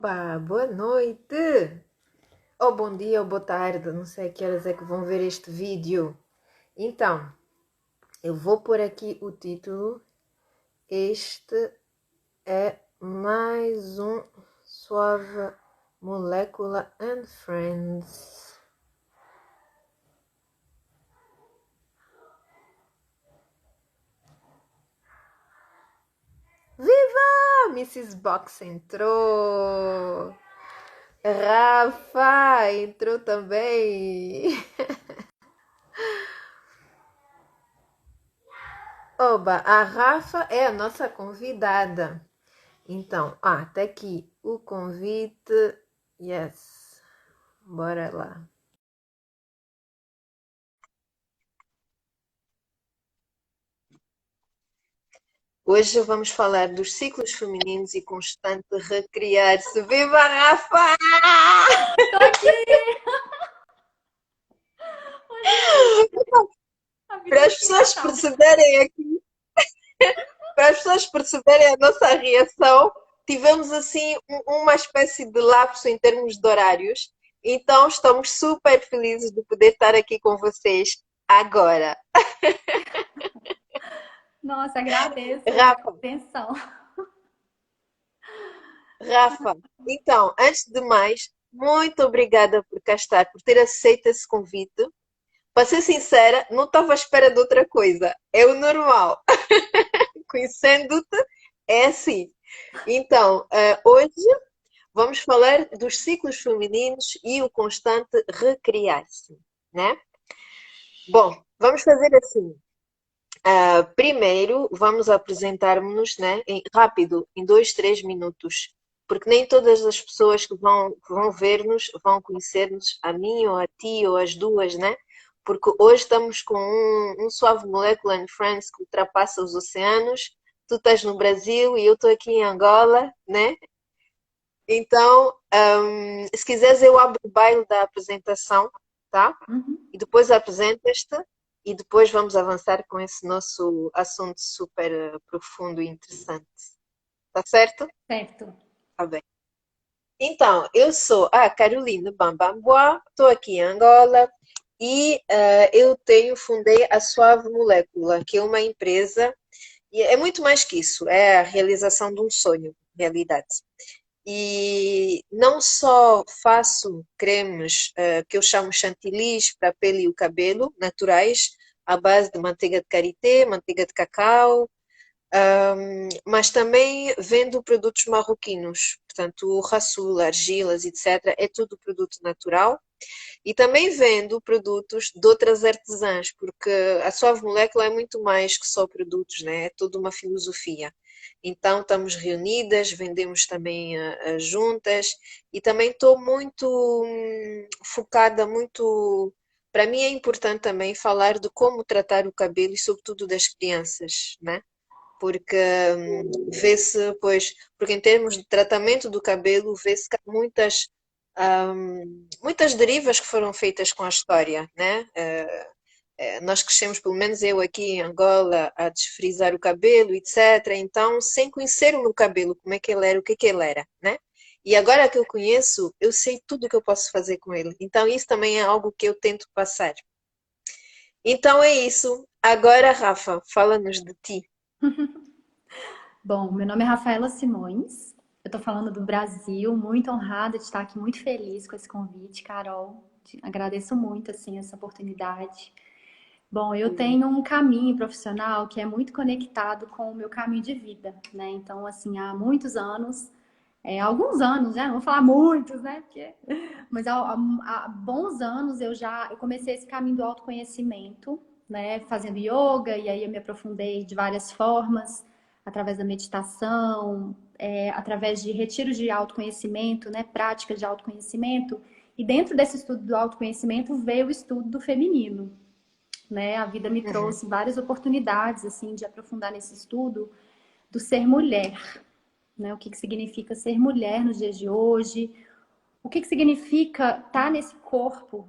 Boa noite! Ou bom dia ou boa tarde, não sei a que horas é que vão ver este vídeo. Então, eu vou pôr aqui o título. Este é mais um Suave Molecula and Friends. Viva! Mrs. Box entrou! Rafa entrou também! Oba, a Rafa é a nossa convidada. Então, tá aqui o convite. Yes. Bora lá. Hoje vamos falar dos ciclos femininos e constante recriar-se. Viva a Rafa! Tô aqui! Oi, a vida Para me as quer pessoas tal. perceberem aqui, para as pessoas perceberem a nossa reação, tivemos assim uma espécie de lapso em termos de horários. Então estamos super felizes de poder estar aqui com vocês agora. Nossa, agradeço a Rafa, atenção. Rafa, então, antes de mais, muito obrigada por cá estar, por ter aceito esse convite. Para ser sincera, não estava à espera de outra coisa. É o normal. Conhecendo-te, é assim. Então, hoje vamos falar dos ciclos femininos e o constante recriar-se, né? Bom, vamos fazer assim. Primeiro, vamos apresentar-nos, né, rápido, em 2, 3 minutos, porque nem todas as pessoas que vão ver-nos vão conhecer-nos, a mim ou a ti ou as duas, né? Porque hoje estamos com um suave molecular and friends que ultrapassa os oceanos. Tu estás no Brasil e eu estou aqui em Angola, né? Então, se quiseres, eu abro o baile da apresentação, tá? Uhum, E depois apresentas-te e depois vamos avançar com esse nosso assunto super profundo e interessante. Tá certo? certo. Tá bem. Então, eu sou a Carolina Bambamboa, estou aqui em Angola e fundei a Suave Molécula, que é uma empresa, e é muito mais que isso, é a realização de um sonho, realidade. E não só faço cremes que eu chamo chantilis para a pele e o cabelo, naturais, à base de manteiga de karité, manteiga de cacau, mas também vendo produtos marroquinos, portanto, o rasul, argilas, etc. É tudo produto natural. E também vendo produtos de outras artesãs, porque a Suave Molécula é muito mais que só produtos, né? É toda uma filosofia. Então, estamos reunidas, vendemos também juntas e também estou muito focada, muito. Para mim é importante também falar de como tratar o cabelo e, sobretudo, das crianças, né? Porque vê-se, pois, porque em termos de tratamento do cabelo, vê-se que há muitas derivas que foram feitas com a história, né? Nós crescemos, pelo menos eu aqui em Angola, a desfrizar o cabelo, etc. Então, sem conhecer o meu cabelo, como é que ele era, o que é que ele era, né? E agora que eu conheço, eu sei tudo o que eu posso fazer com ele. Então, isso também é algo que eu tento passar. Então, é isso. Agora, Rafa, fala-nos de ti. Bom, meu nome é Rafaela Simões. Eu tô falando do Brasil, muito honrada de estar aqui, muito feliz com esse convite, Carol. Agradeço muito, assim, essa oportunidade. Bom, eu tenho um caminho profissional que é muito conectado com o meu caminho de vida, né? Então, assim, há muitos anos, alguns anos, né? Não vou falar muitos, né? Mas há bons anos eu comecei esse caminho do autoconhecimento, né? Fazendo yoga, e aí eu me aprofundei de várias formas, através da meditação, através de retiros de autoconhecimento, né? Práticas de autoconhecimento. E dentro desse estudo do autoconhecimento veio o estudo do feminino, né? A vida me Uhum, trouxe várias oportunidades assim de aprofundar nesse estudo do ser mulher, né? O que significa ser mulher nos dias de hoje? O que significa estar nesse corpo,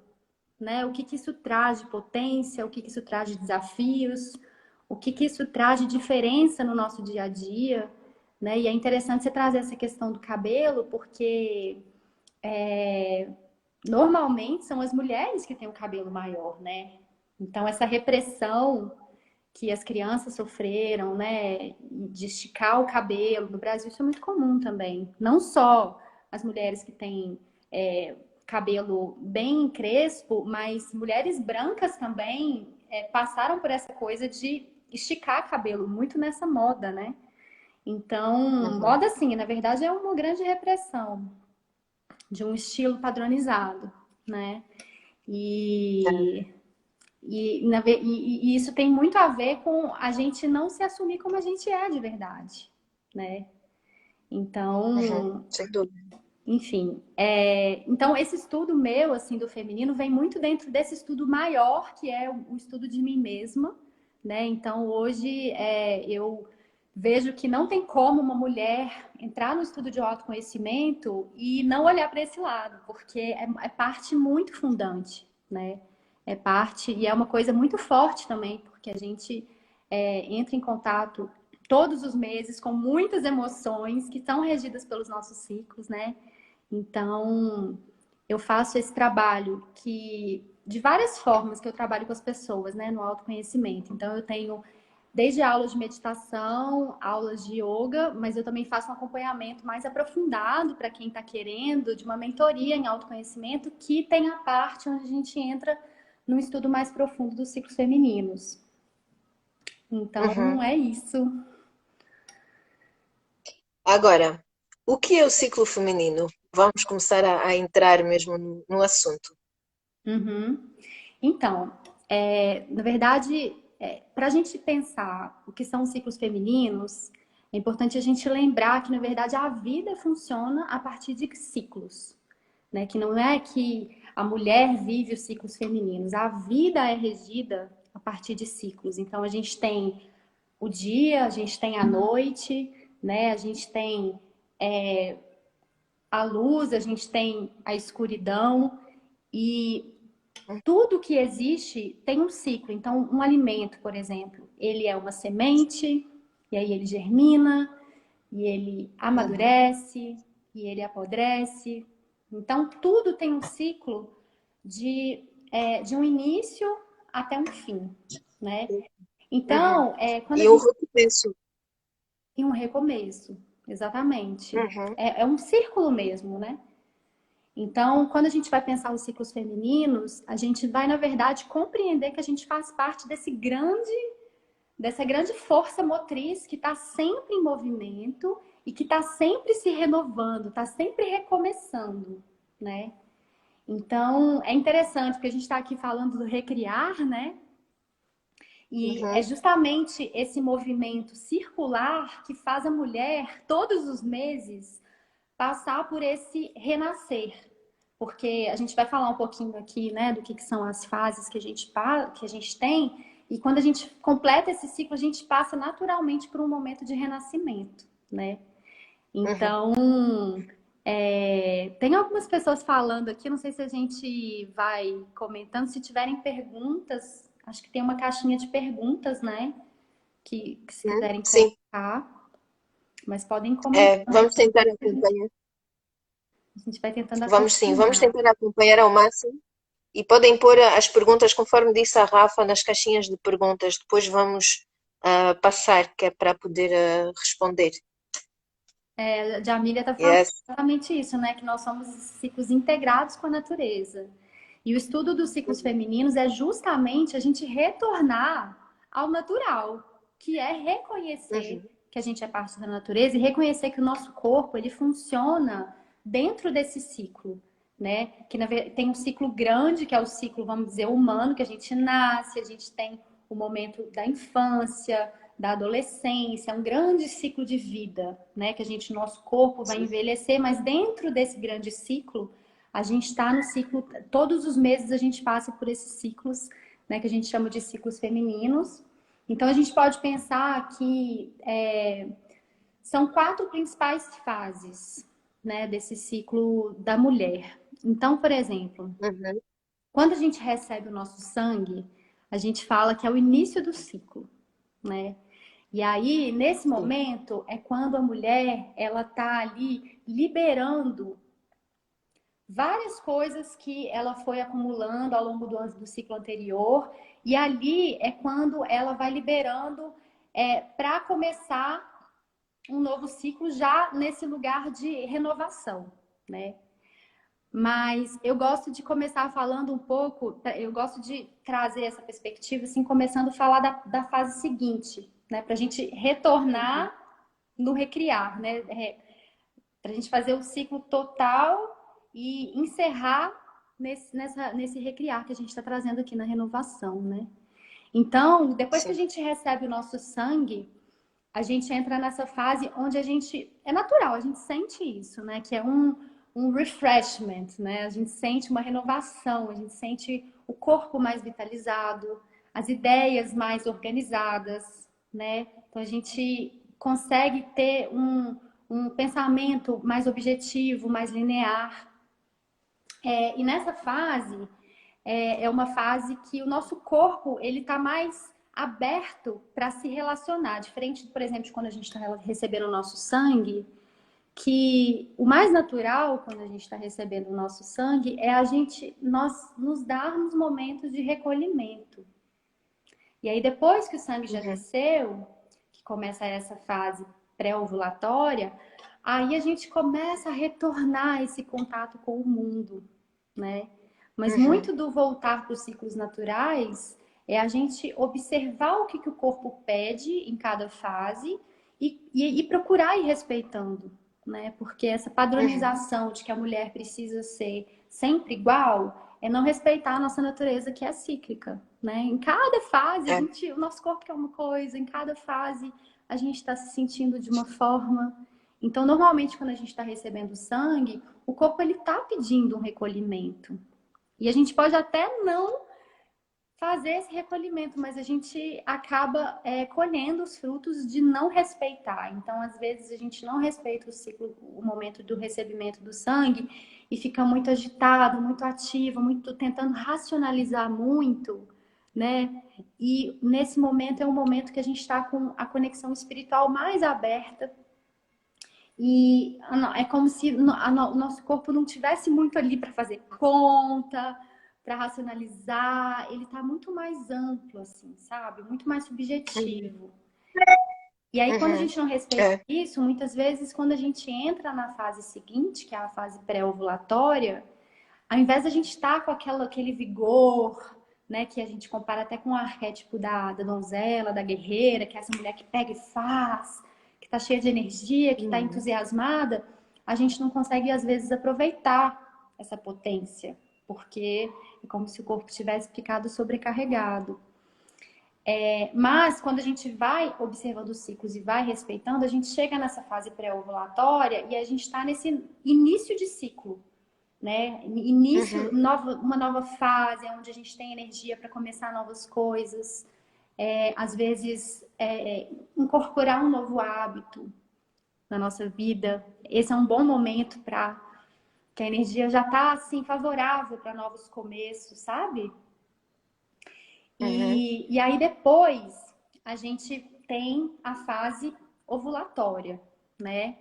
né? O que isso traz de potência? O que isso traz de desafios? O que isso traz de diferença no nosso dia a dia? né? E é interessante você trazer essa questão do cabelo, porque normalmente são as mulheres que têm o cabelo maior, né? Então, essa repressão que as crianças sofreram, né, de esticar o cabelo, no Brasil isso é muito comum também. Não só as mulheres que têm cabelo bem crespo, mas mulheres brancas também passaram por essa coisa de esticar cabelo, muito nessa moda, né? Então, Uhum. moda, assim, na verdade é uma grande repressão de um estilo padronizado, né? E, e isso tem muito a ver com a gente não se assumir como a gente é de verdade, né? Uhum. Então, Sem dúvida. enfim, então esse estudo meu, assim, do feminino, vem muito dentro desse estudo maior, que é o estudo de mim mesma, né? Então, hoje, eu vejo que não tem como uma mulher entrar no estudo de autoconhecimento e não olhar para esse lado, porque é parte muito fundante, né? É parte, e é uma coisa muito forte também, porque a gente entra em contato todos os meses com muitas emoções que são regidas pelos nossos ciclos, né? Então, eu faço esse trabalho que de várias formas que eu trabalho com as pessoas, né, no autoconhecimento. Então, eu tenho desde aulas de meditação, aulas de yoga, mas eu também faço um acompanhamento mais aprofundado para quem está querendo, de uma mentoria em autoconhecimento, que tem a parte onde a gente entra num estudo mais profundo dos ciclos femininos. Uhum. Então, é isso. Agora, o que é o ciclo feminino? Vamos começar a entrar mesmo no assunto. Uhum. Então, na verdade, para a gente pensar o que são os ciclos femininos, é importante a gente lembrar que, na verdade, a vida funciona a partir de ciclos, né? Que não é que a mulher vive os ciclos femininos, a vida é regida a partir de ciclos. Então, a gente tem o dia, a gente tem a noite, né? A gente tem a luz, a gente tem a escuridão e tudo que existe tem um ciclo. Então, um alimento, por exemplo, ele é uma semente, e aí ele germina, e ele Uhum. amadurece, e ele apodrece. Então, tudo tem um ciclo de um início até um fim, né? Uhum. Então, quando a E o gente recomeço. tem um recomeço, exatamente. Uhum. É um círculo mesmo, né? Então, quando a gente vai pensar os ciclos femininos, a gente vai, na verdade, compreender que a gente faz parte dessa grande força motriz que está sempre em movimento e que está sempre se renovando, está sempre recomeçando, né? Então, é interessante, porque a gente está aqui falando do recriar, né? E é Uhum. justamente esse movimento circular que faz a mulher, todos os meses, passar por esse renascer. Porque a gente vai falar um pouquinho aqui, né, do que são as fases que a gente tem, e quando a gente completa esse ciclo, a gente passa naturalmente por um momento de renascimento, né? Uhum. Então, tem algumas pessoas falando aqui, não sei se a gente vai comentando, se tiverem perguntas, acho que tem uma caixinha de perguntas, né? Que se quiserem Sim, colocar, mas podem comentando, vamos tentar acompanhar. a gente vai tentando Vamos sim, vamos acompanhar. tentar acompanhar ao máximo. E podem pôr as perguntas, conforme disse a Rafa, nas caixinhas de perguntas. Depois vamos passar, que é para poder responder. A Jamília está falando Yes. exatamente isso, né? Que nós somos ciclos integrados com a natureza. E o estudo dos ciclos Uhum. femininos é justamente a gente retornar ao natural, que é reconhecer Uhum. que a gente é parte da natureza e reconhecer que o nosso corpo ele funciona dentro desse ciclo, né? Que tem um ciclo grande, que é o ciclo, vamos dizer, humano, que a gente nasce, a gente tem o momento da infância, da adolescência, é um grande ciclo de vida, né? Que a gente, nosso corpo vai Sim. envelhecer, mas dentro desse grande ciclo, a gente está no ciclo, todos os meses a gente passa por esses ciclos, né? Que a gente chama de ciclos femininos. Então a gente pode pensar que são quatro principais fases, né? Desse ciclo da mulher. Então, por exemplo, Uhum. quando a gente recebe o nosso sangue, a gente fala que é o início do ciclo, né? E aí, nesse sim. momento, é quando a mulher, ela tá ali liberando várias coisas que ela foi acumulando ao longo do ciclo anterior. E ali é quando ela vai liberando para começar um novo ciclo já nesse lugar de renovação, né? Mas eu gosto de começar falando um pouco, eu gosto de trazer essa perspectiva, assim, começando a falar da fase seguinte, né? Para a gente Uhum. retornar no recriar, né? Para a gente fazer o ciclo total e encerrar nesse recriar que a gente está trazendo aqui na renovação, né? Então, depois que a Sim. gente recebe o nosso sangue, a gente entra nessa fase onde a gente. É natural, a gente sente isso, né? Que é um refreshment, né? A gente sente uma renovação, a gente sente o corpo mais vitalizado, as ideias mais organizadas, né? Então a gente consegue ter um pensamento mais objetivo, mais linear. E nessa fase, é uma fase que o nosso corpo ele está mais aberto para se relacionar, diferente, por exemplo, de quando a gente está recebendo o nosso sangue, que o mais natural quando a gente está recebendo o nosso sangue é nós nos darmos momentos de recolhimento. E aí depois que o sangue já Uhum. desceu, que começa essa fase pré-ovulatória, aí a gente começa a retornar esse contato com o mundo, né? Mas Uhum. muito do voltar para os ciclos naturais é a gente observar o que o corpo pede em cada fase e procurar ir respeitando, né? Porque essa Uhum. padronização de que a mulher precisa ser sempre igual é não respeitar a nossa natureza que é cíclica, né? Em cada fase É. o nosso corpo quer uma coisa, em cada fase a gente está se sentindo de uma forma. Então, normalmente, quando a gente está recebendo sangue, o corpo ele está pedindo um recolhimento. E a gente pode até não fazer esse recolhimento, mas a gente acaba colhendo os frutos de não respeitar. Então, às vezes, a gente não respeita o ciclo, o momento do recebimento do sangue e fica muito agitado, muito ativo, muito tentando racionalizar muito, né? E nesse momento é um momento que a gente está com a conexão espiritual mais aberta e é como se o nosso corpo não tivesse muito ali para fazer conta, para racionalizar. Ele está muito mais amplo, assim, sabe? Muito mais Uhum. subjetivo. E aí, quando a Uhum. gente não respeita É. isso, muitas vezes, quando a gente entra na fase seguinte, que é a fase pré-ovulatória, ao invés da gente estar com aquele vigor, né, que a gente compara até com o arquétipo da donzela, da guerreira, que é essa mulher que pega e faz, que está cheia de energia, que está Uhum. entusiasmada, a gente não consegue, às vezes, aproveitar essa potência, porque é como se o corpo tivesse ficado sobrecarregado. Mas, quando a gente vai observando os ciclos e vai respeitando, a gente chega nessa fase pré-ovulatória e a gente está nesse início de ciclo, né? Início, Uhum. uma nova fase, onde a gente tem energia para começar novas coisas, às vezes incorporar um novo hábito na nossa vida. Esse é um bom momento para que a energia já está assim favorável para novos começos, sabe? Uhum. E aí depois a gente tem a fase ovulatória, né?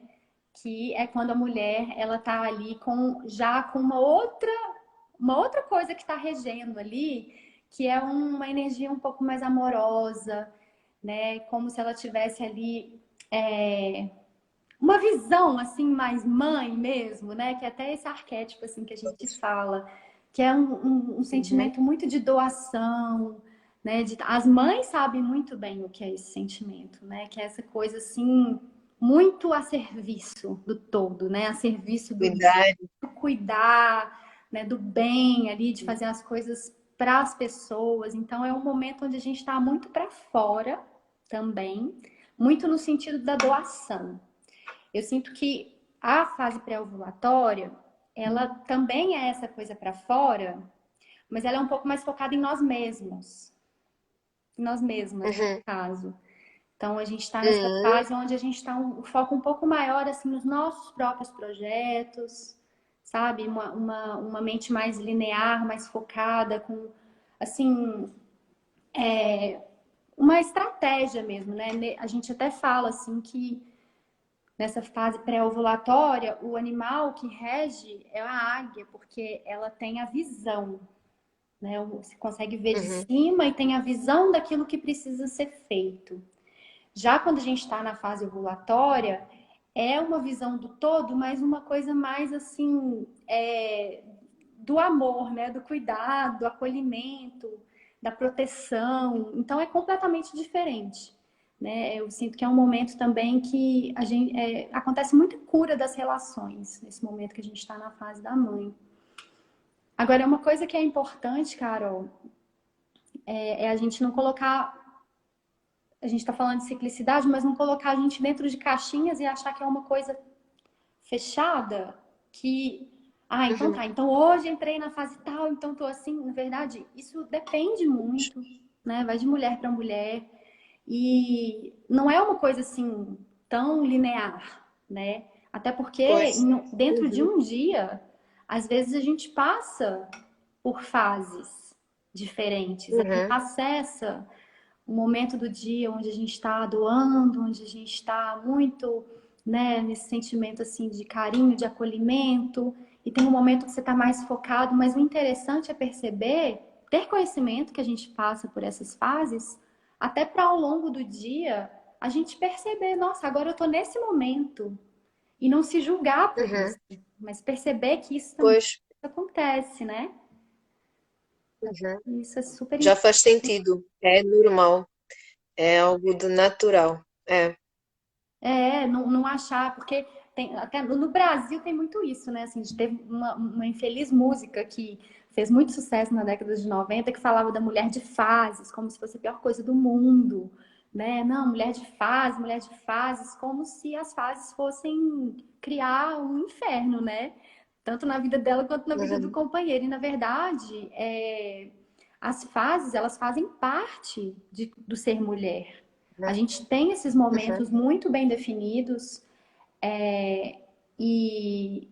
Que é quando a mulher ela tá ali já com uma outra coisa que está regendo ali, que é uma energia um pouco mais amorosa, né? Como se ela tivesse ali uma visão assim mais mãe mesmo, né? Que é até esse arquétipo assim que a gente fala, que é um Uhum. sentimento muito de doação, né? As mães sabem muito bem o que é esse sentimento, né? Que é essa coisa assim muito a serviço do todo, né? A serviço Cuidado. do cuidar, né? Do bem ali, de fazer as coisas para as pessoas. Então é um momento onde a gente está muito para fora também, muito no sentido da doação. Eu sinto que a fase pré-ovulatória, ela também é essa coisa para fora, mas ela é um pouco mais focada em nós mesmos, em nós mesmas, no Uhum. caso. Então a gente está nessa Uhum. fase onde a gente está um foco um pouco maior assim nos nossos próprios projetos, sabe? Uma mente mais linear, mais focada, com assim uma estratégia mesmo, né? A gente até fala assim que nessa fase pré-ovulatória, o animal que rege é a águia, porque ela tem a visão, né? Você consegue ver de Uhum. cima e tem a visão daquilo que precisa ser feito. Já quando a gente está na fase ovulatória, é uma visão do todo, mas uma coisa mais assim, do amor, né? Do cuidado, do acolhimento, da proteção. Então é completamente diferente. Né? Eu sinto que é um momento também que a gente, acontece muita cura das relações, nesse momento que a gente está na fase da mãe. Agora, uma coisa que é importante, Carol, é a gente não colocar. A gente está falando de ciclicidade, mas não colocar a gente dentro de caixinhas e achar que é uma coisa fechada, que. Ah, então Uhum. tá. Então hoje entrei na fase tal, então tô assim. Na verdade, isso depende muito, né? Vai de mulher para mulher. E não é uma coisa assim tão linear, né? Até porque Pois. dentro de Uhum. um dia, às vezes a gente passa por fases diferentes. A gente Uhum. acessa um momento do dia onde a gente está doando, onde a gente está muito, né, nesse sentimento assim de carinho, de acolhimento, e tem um momento que você está mais focado, mas o interessante é perceber, ter conhecimento que a gente passa por essas fases, até para ao longo do dia a gente perceber, nossa, agora eu estou nesse momento, e não se julgar por Uhum. isso, mas perceber que isso também Pois. acontece, né? Uhum. Isso é super Já importante. faz sentido. É normal. É algo de natural. É. Não achar, porque tem, até no Brasil tem muito isso, né? Assim, a gente teve uma infeliz música que fez muito sucesso na década de 90 que falava da mulher de fases, como se fosse a pior coisa do mundo, né? Não, mulher de fases, como se as fases fossem criar um inferno, né? Tanto na vida dela quanto na vida do Uhum. companheiro. E, na verdade, as fases, elas fazem parte do ser mulher. A gente tem esses Uhum. momentos muito bem definidos, e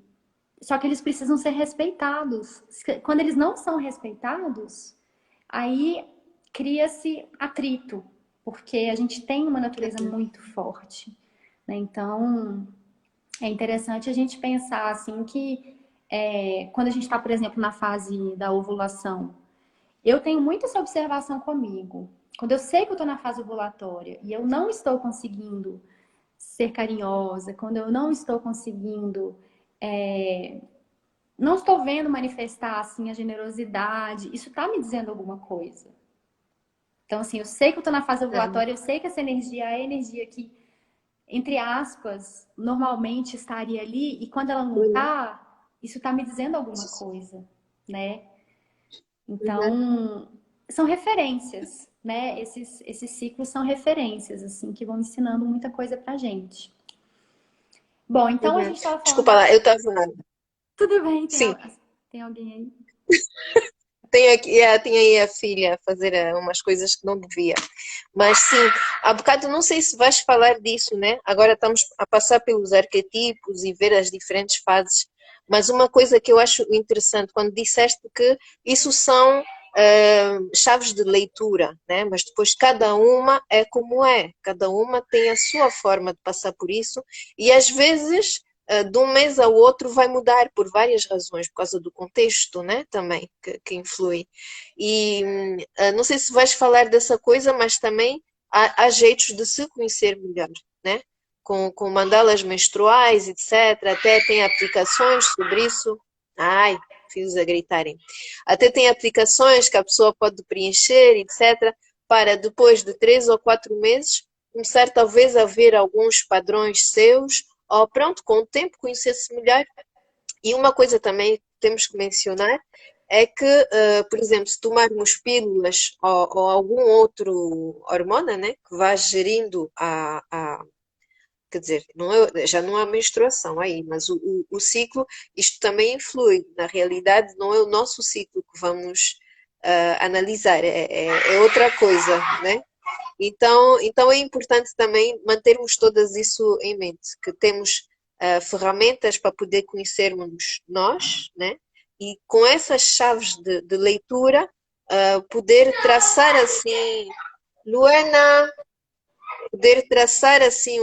só que eles precisam ser respeitados. Quando eles não são respeitados, aí cria-se atrito, porque a gente tem uma natureza Uhum. muito forte, né? Então é interessante a gente pensar assim que quando a gente está, por exemplo, na fase da ovulação, eu tenho muita essa observação comigo. Quando eu sei que eu estou na fase ovulatória e eu não estou conseguindo ser carinhosa, quando eu não estou conseguindo, não estou vendo manifestar assim a generosidade, isso está me dizendo alguma coisa. Então, assim, eu sei que eu estou na fase Uhum. ovulatória, eu sei que essa energia é a energia que, entre aspas, normalmente estaria ali, e quando ela não Uhum. está, isso está me dizendo alguma coisa, né? Uhum. Então, são referências, né? Esses ciclos são referências, assim, que vão ensinando muita coisa pra gente. Bom, então a Uhum. gente estava falando Desculpa da. lá, eu estava. Tudo bem, Sim, tem alguém aí? tenho aqui, tinha aí a filha a fazer umas coisas que não devia. Mas sim, há bocado não sei se vais falar disso, né? Agora estamos a passar pelos arquetipos e ver as diferentes fases. Mas uma coisa que eu acho interessante, quando disseste que isso são chaves de leitura, né? Mas depois cada uma é como é, cada uma tem a sua forma de passar por isso, e às vezes de um mês ao outro vai mudar por várias razões, por causa do contexto, né? Também que influi. E não sei se vais falar dessa coisa, mas também há jeitos de se conhecer melhor, né? Com mandalas menstruais, etc. Até tem aplicações sobre isso. Ai, filhos a gritarem. Até tem aplicações que a pessoa pode preencher, etc. Para depois de 3 ou 4 meses começar talvez a ver alguns padrões seus, ou pronto, com o tempo conhecer-se melhor. E uma coisa também que temos que mencionar é que, por exemplo, se tomarmos pílulas ou algum outro hormona, né, que vá gerindo quer dizer, já não há menstruação aí, mas o ciclo, isto também influi. Na realidade, não é o nosso ciclo que vamos analisar, é outra coisa, né? Então é importante também mantermos todas isso em mente, que temos ferramentas para poder conhecermos nós, né? E com essas chaves de leitura, poder traçar assim Luana, poder traçar assim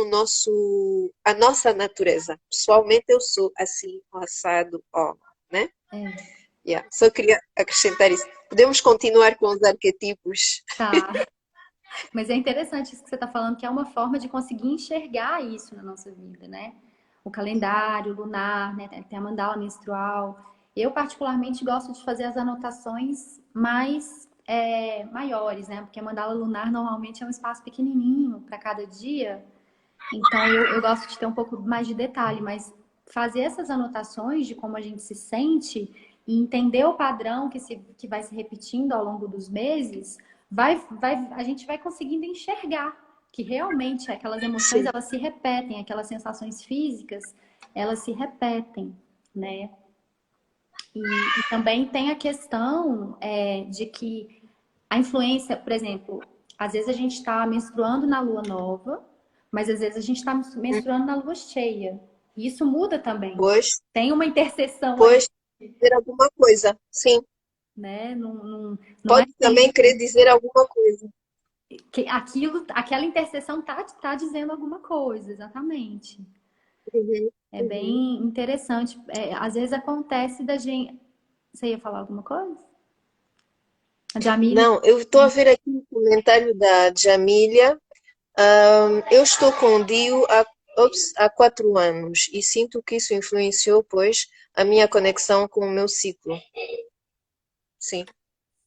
a nossa natureza. Pessoalmente eu sou assim, assado, ó, né? É, Yeah. Só queria acrescentar isso. Podemos continuar com os arquetipos. tá. Mas é interessante isso que você está falando, que é uma forma de conseguir enxergar isso na nossa vida, né? O calendário lunar, né? Tem a mandala menstrual. Eu, particularmente, gosto de fazer as anotações mais maiores, né? Porque a mandala lunar normalmente é um espaço pequenininho para cada dia. Então, eu gosto de ter um pouco mais de detalhe, mas fazer essas anotações de como a gente se sente e entender o padrão que vai se repetindo ao longo dos meses, a gente vai conseguindo enxergar que realmente aquelas emoções Sim, elas se repetem, aquelas sensações físicas elas se repetem, né? E também tem a questão de que a influência, por exemplo, às vezes a gente está menstruando na lua nova, mas às vezes a gente está menstruando na lua cheia. E isso muda também. pois, Tem uma interseção aí, pois, dizer alguma coisa. Sim, né? Não é pode também querer dizer alguma coisa. que aquela interseção tá dizendo alguma coisa, exatamente. Uhum, É uhum. bem interessante. Às vezes acontece da gente. Você ia falar alguma coisa? A Jamile. Não, eu estou a ver aqui um comentário da Jamília. Eu estou com o Dio há 4 anos e sinto que isso influenciou, pois, a minha conexão com o meu ciclo. Sim,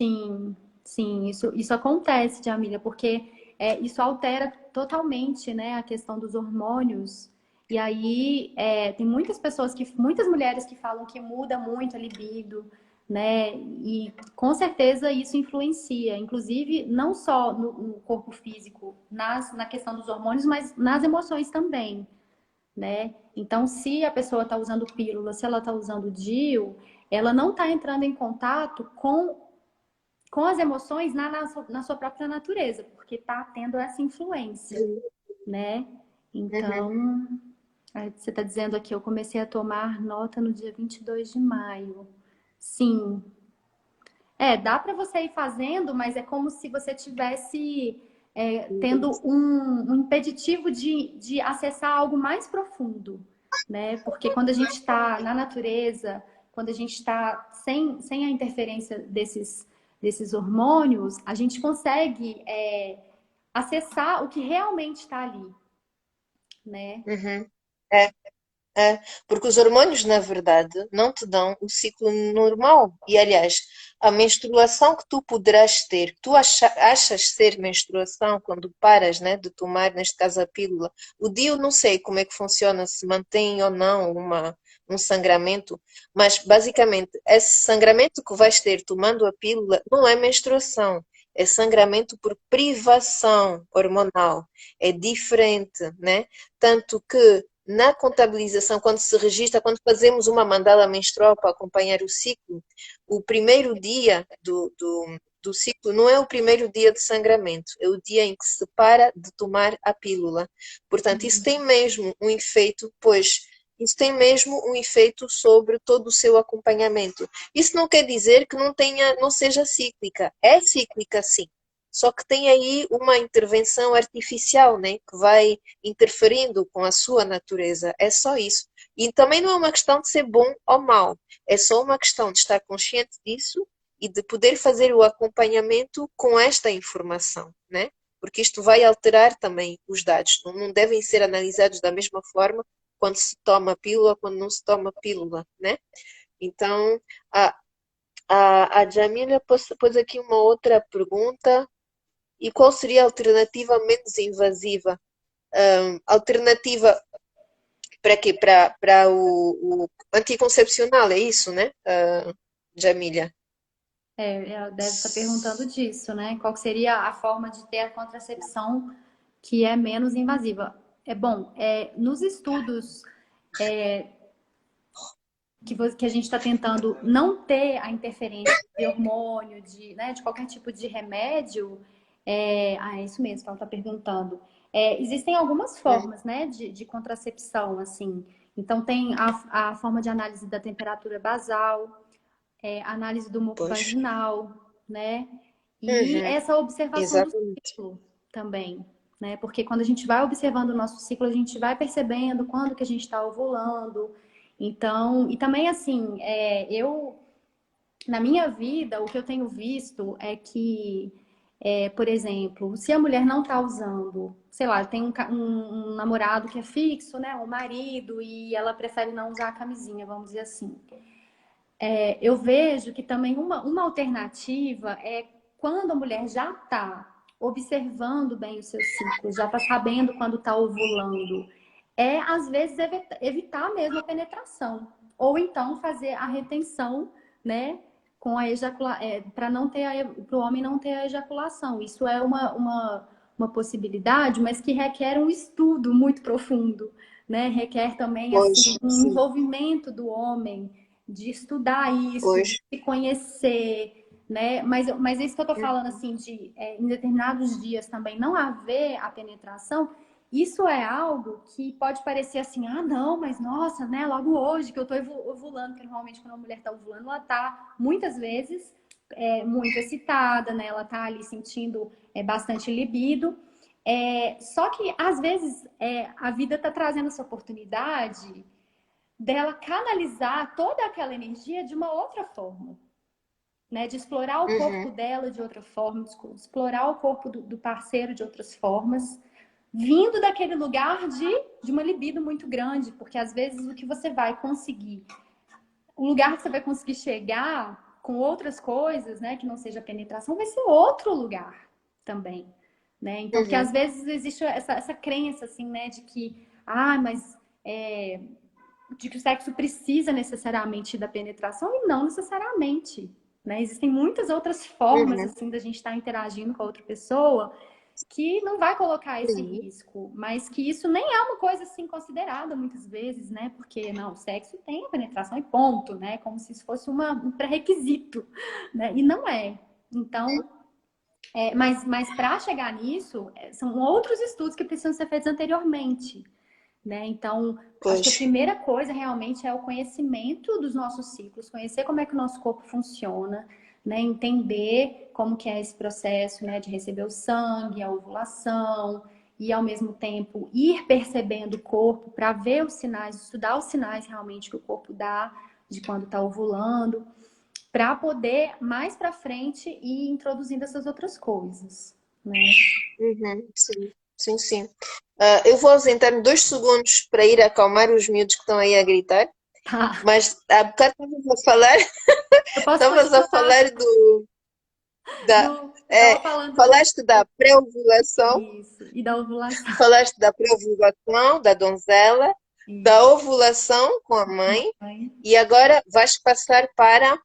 Sim, sim, isso acontece, Jamília, porque isso altera totalmente, né, a questão dos hormônios. E aí tem muitas mulheres que falam que muda muito a libido, né? E com certeza isso influencia, inclusive não só no corpo físico, na questão dos hormônios, mas nas emoções também, né? Então, se a pessoa está usando pílula, se ela está usando DIU, ela não está entrando em contato com as emoções na sua própria natureza, porque está tendo essa influência, né? uhum, Então, você está dizendo aqui, eu comecei a tomar nota no dia 22 de maio. Sim. Dá para você ir fazendo, mas é como se você tivesse tendo um impeditivo de acessar algo mais profundo, né? Porque quando a gente está na natureza, quando a gente está sem a interferência desses hormônios, a gente consegue acessar o que realmente está ali, né? uhum. É. É, porque os hormônios, na verdade, não te dão o ciclo normal. E, aliás, a menstruação que tu poderás ter, que tu achas ser menstruação quando paras, né, de tomar, neste caso, a pílula. O DIU, não sei como é que funciona, se mantém ou não um sangramento, mas, basicamente, esse sangramento que vais ter tomando a pílula não é menstruação. É sangramento por privação hormonal. É diferente, né? Tanto que na contabilização, quando se registra, quando fazemos uma mandala menstrual para acompanhar o ciclo, o primeiro dia do ciclo não é o primeiro dia de sangramento, é o dia em que se para de tomar a pílula. Portanto, isso tem mesmo um efeito, pois isso tem mesmo um efeito sobre todo o seu acompanhamento. Isso não quer dizer que não seja cíclica. É cíclica, sim. Só que tem aí uma intervenção artificial, né, que vai interferindo com a sua natureza. É só isso. E também não é uma questão de ser bom ou mau. É só uma questão de estar consciente disso e de poder fazer o acompanhamento com esta informação, né? Porque isto vai alterar também os dados. Não devem ser analisados da mesma forma quando se toma pílula, quando não se toma pílula, né? Então, a, a Jamila pôs aqui uma outra pergunta. E qual seria a alternativa menos invasiva? Alternativa para quê? Para o anticoncepcional, é isso, né, Jamília? Ela deve estar perguntando disso, né? Qual que seria a forma de ter a contracepção que é menos invasiva? É bom, nos estudos que a gente está tentando não ter a interferência de hormônio, né, de qualquer tipo de remédio, é isso mesmo que ela está perguntando. Existem algumas Hum, formas, né, de contracepção, assim. Então, tem a forma de análise da temperatura basal, análise do muco pois. vaginal, né? E Uhum, essa observação do exatamente. ciclo. também, né? Porque quando a gente vai observando o nosso ciclo, a gente vai percebendo quando que a gente está ovulando. Então, e também assim, na minha vida, o que eu tenho visto é que, por exemplo, se a mulher não está usando, sei lá, tem um namorado que é fixo, né? Um marido, e ela prefere não usar a camisinha, vamos dizer assim. Eu vejo que também uma alternativa é quando a mulher já está observando bem os seus ciclos, já está sabendo quando está ovulando, às vezes evitar mesmo a penetração, ou então fazer a retenção, né, com a para não ter para o homem não ter a ejaculação. Isso é uma possibilidade, mas que requer um estudo muito profundo, né? Requer também assim Pois, um sim, envolvimento do homem de estudar isso, de pois. se conhecer, né? Mas é isso que eu tô falando, assim, de em determinados dias também não haver a penetração, isso é algo que pode parecer assim, ah, não, mas nossa, né? Logo hoje que eu tô ovulando, porque normalmente quando uma mulher tá ovulando, ela tá muitas vezes muito excitada, né? Ela tá ali sentindo bastante libido. Só que às vezes a vida tá trazendo essa oportunidade dela canalizar toda aquela energia de uma outra forma, né? De explorar o corpo Uhum. dela de outra forma, de explorar o corpo do parceiro de outras formas, vindo daquele lugar de uma libido muito grande, porque às vezes o que você vai conseguir, o lugar que você vai conseguir chegar com outras coisas, né, que não seja penetração, vai ser outro lugar também, né? Então, porque Uhum. às vezes existe essa crença, assim, né, de que, mas de que o sexo precisa necessariamente da penetração e não necessariamente, né? Existem muitas outras formas Uhum. assim da gente estar interagindo com a outra pessoa que não vai colocar esse Sim. risco, mas que isso nem é uma coisa assim considerada muitas vezes, né? Porque não, o sexo tem a penetração e ponto, né? Como se isso fosse um pré-requisito, né? E não é. Então, mas para chegar nisso, são outros estudos que precisam ser feitos anteriormente, né? Então, acho que a Pois. primeira coisa realmente é o conhecimento dos nossos ciclos, conhecer como é que o nosso corpo funciona, né? Entender como que é esse processo, né, de receber o sangue, a ovulação, e ao mesmo tempo ir percebendo o corpo para ver os sinais, estudar os sinais realmente que o corpo dá de quando está ovulando, para poder mais para frente ir introduzindo essas outras coisas, né? Uhum. Sim, sim, sim. Eu vou ausentar-me 2 segundos para ir acalmar os miúdos que estão aí a gritar, Tá. mas há bocado estavas a falar, Eu posso estavas a continuar falar da, eu estava é, falando falaste da pré-ovulação, isso, e da ovulação. falaste da pré-ovulação da donzela, da Isso. ovulação com a mãe, Mãe. e agora vais passar para.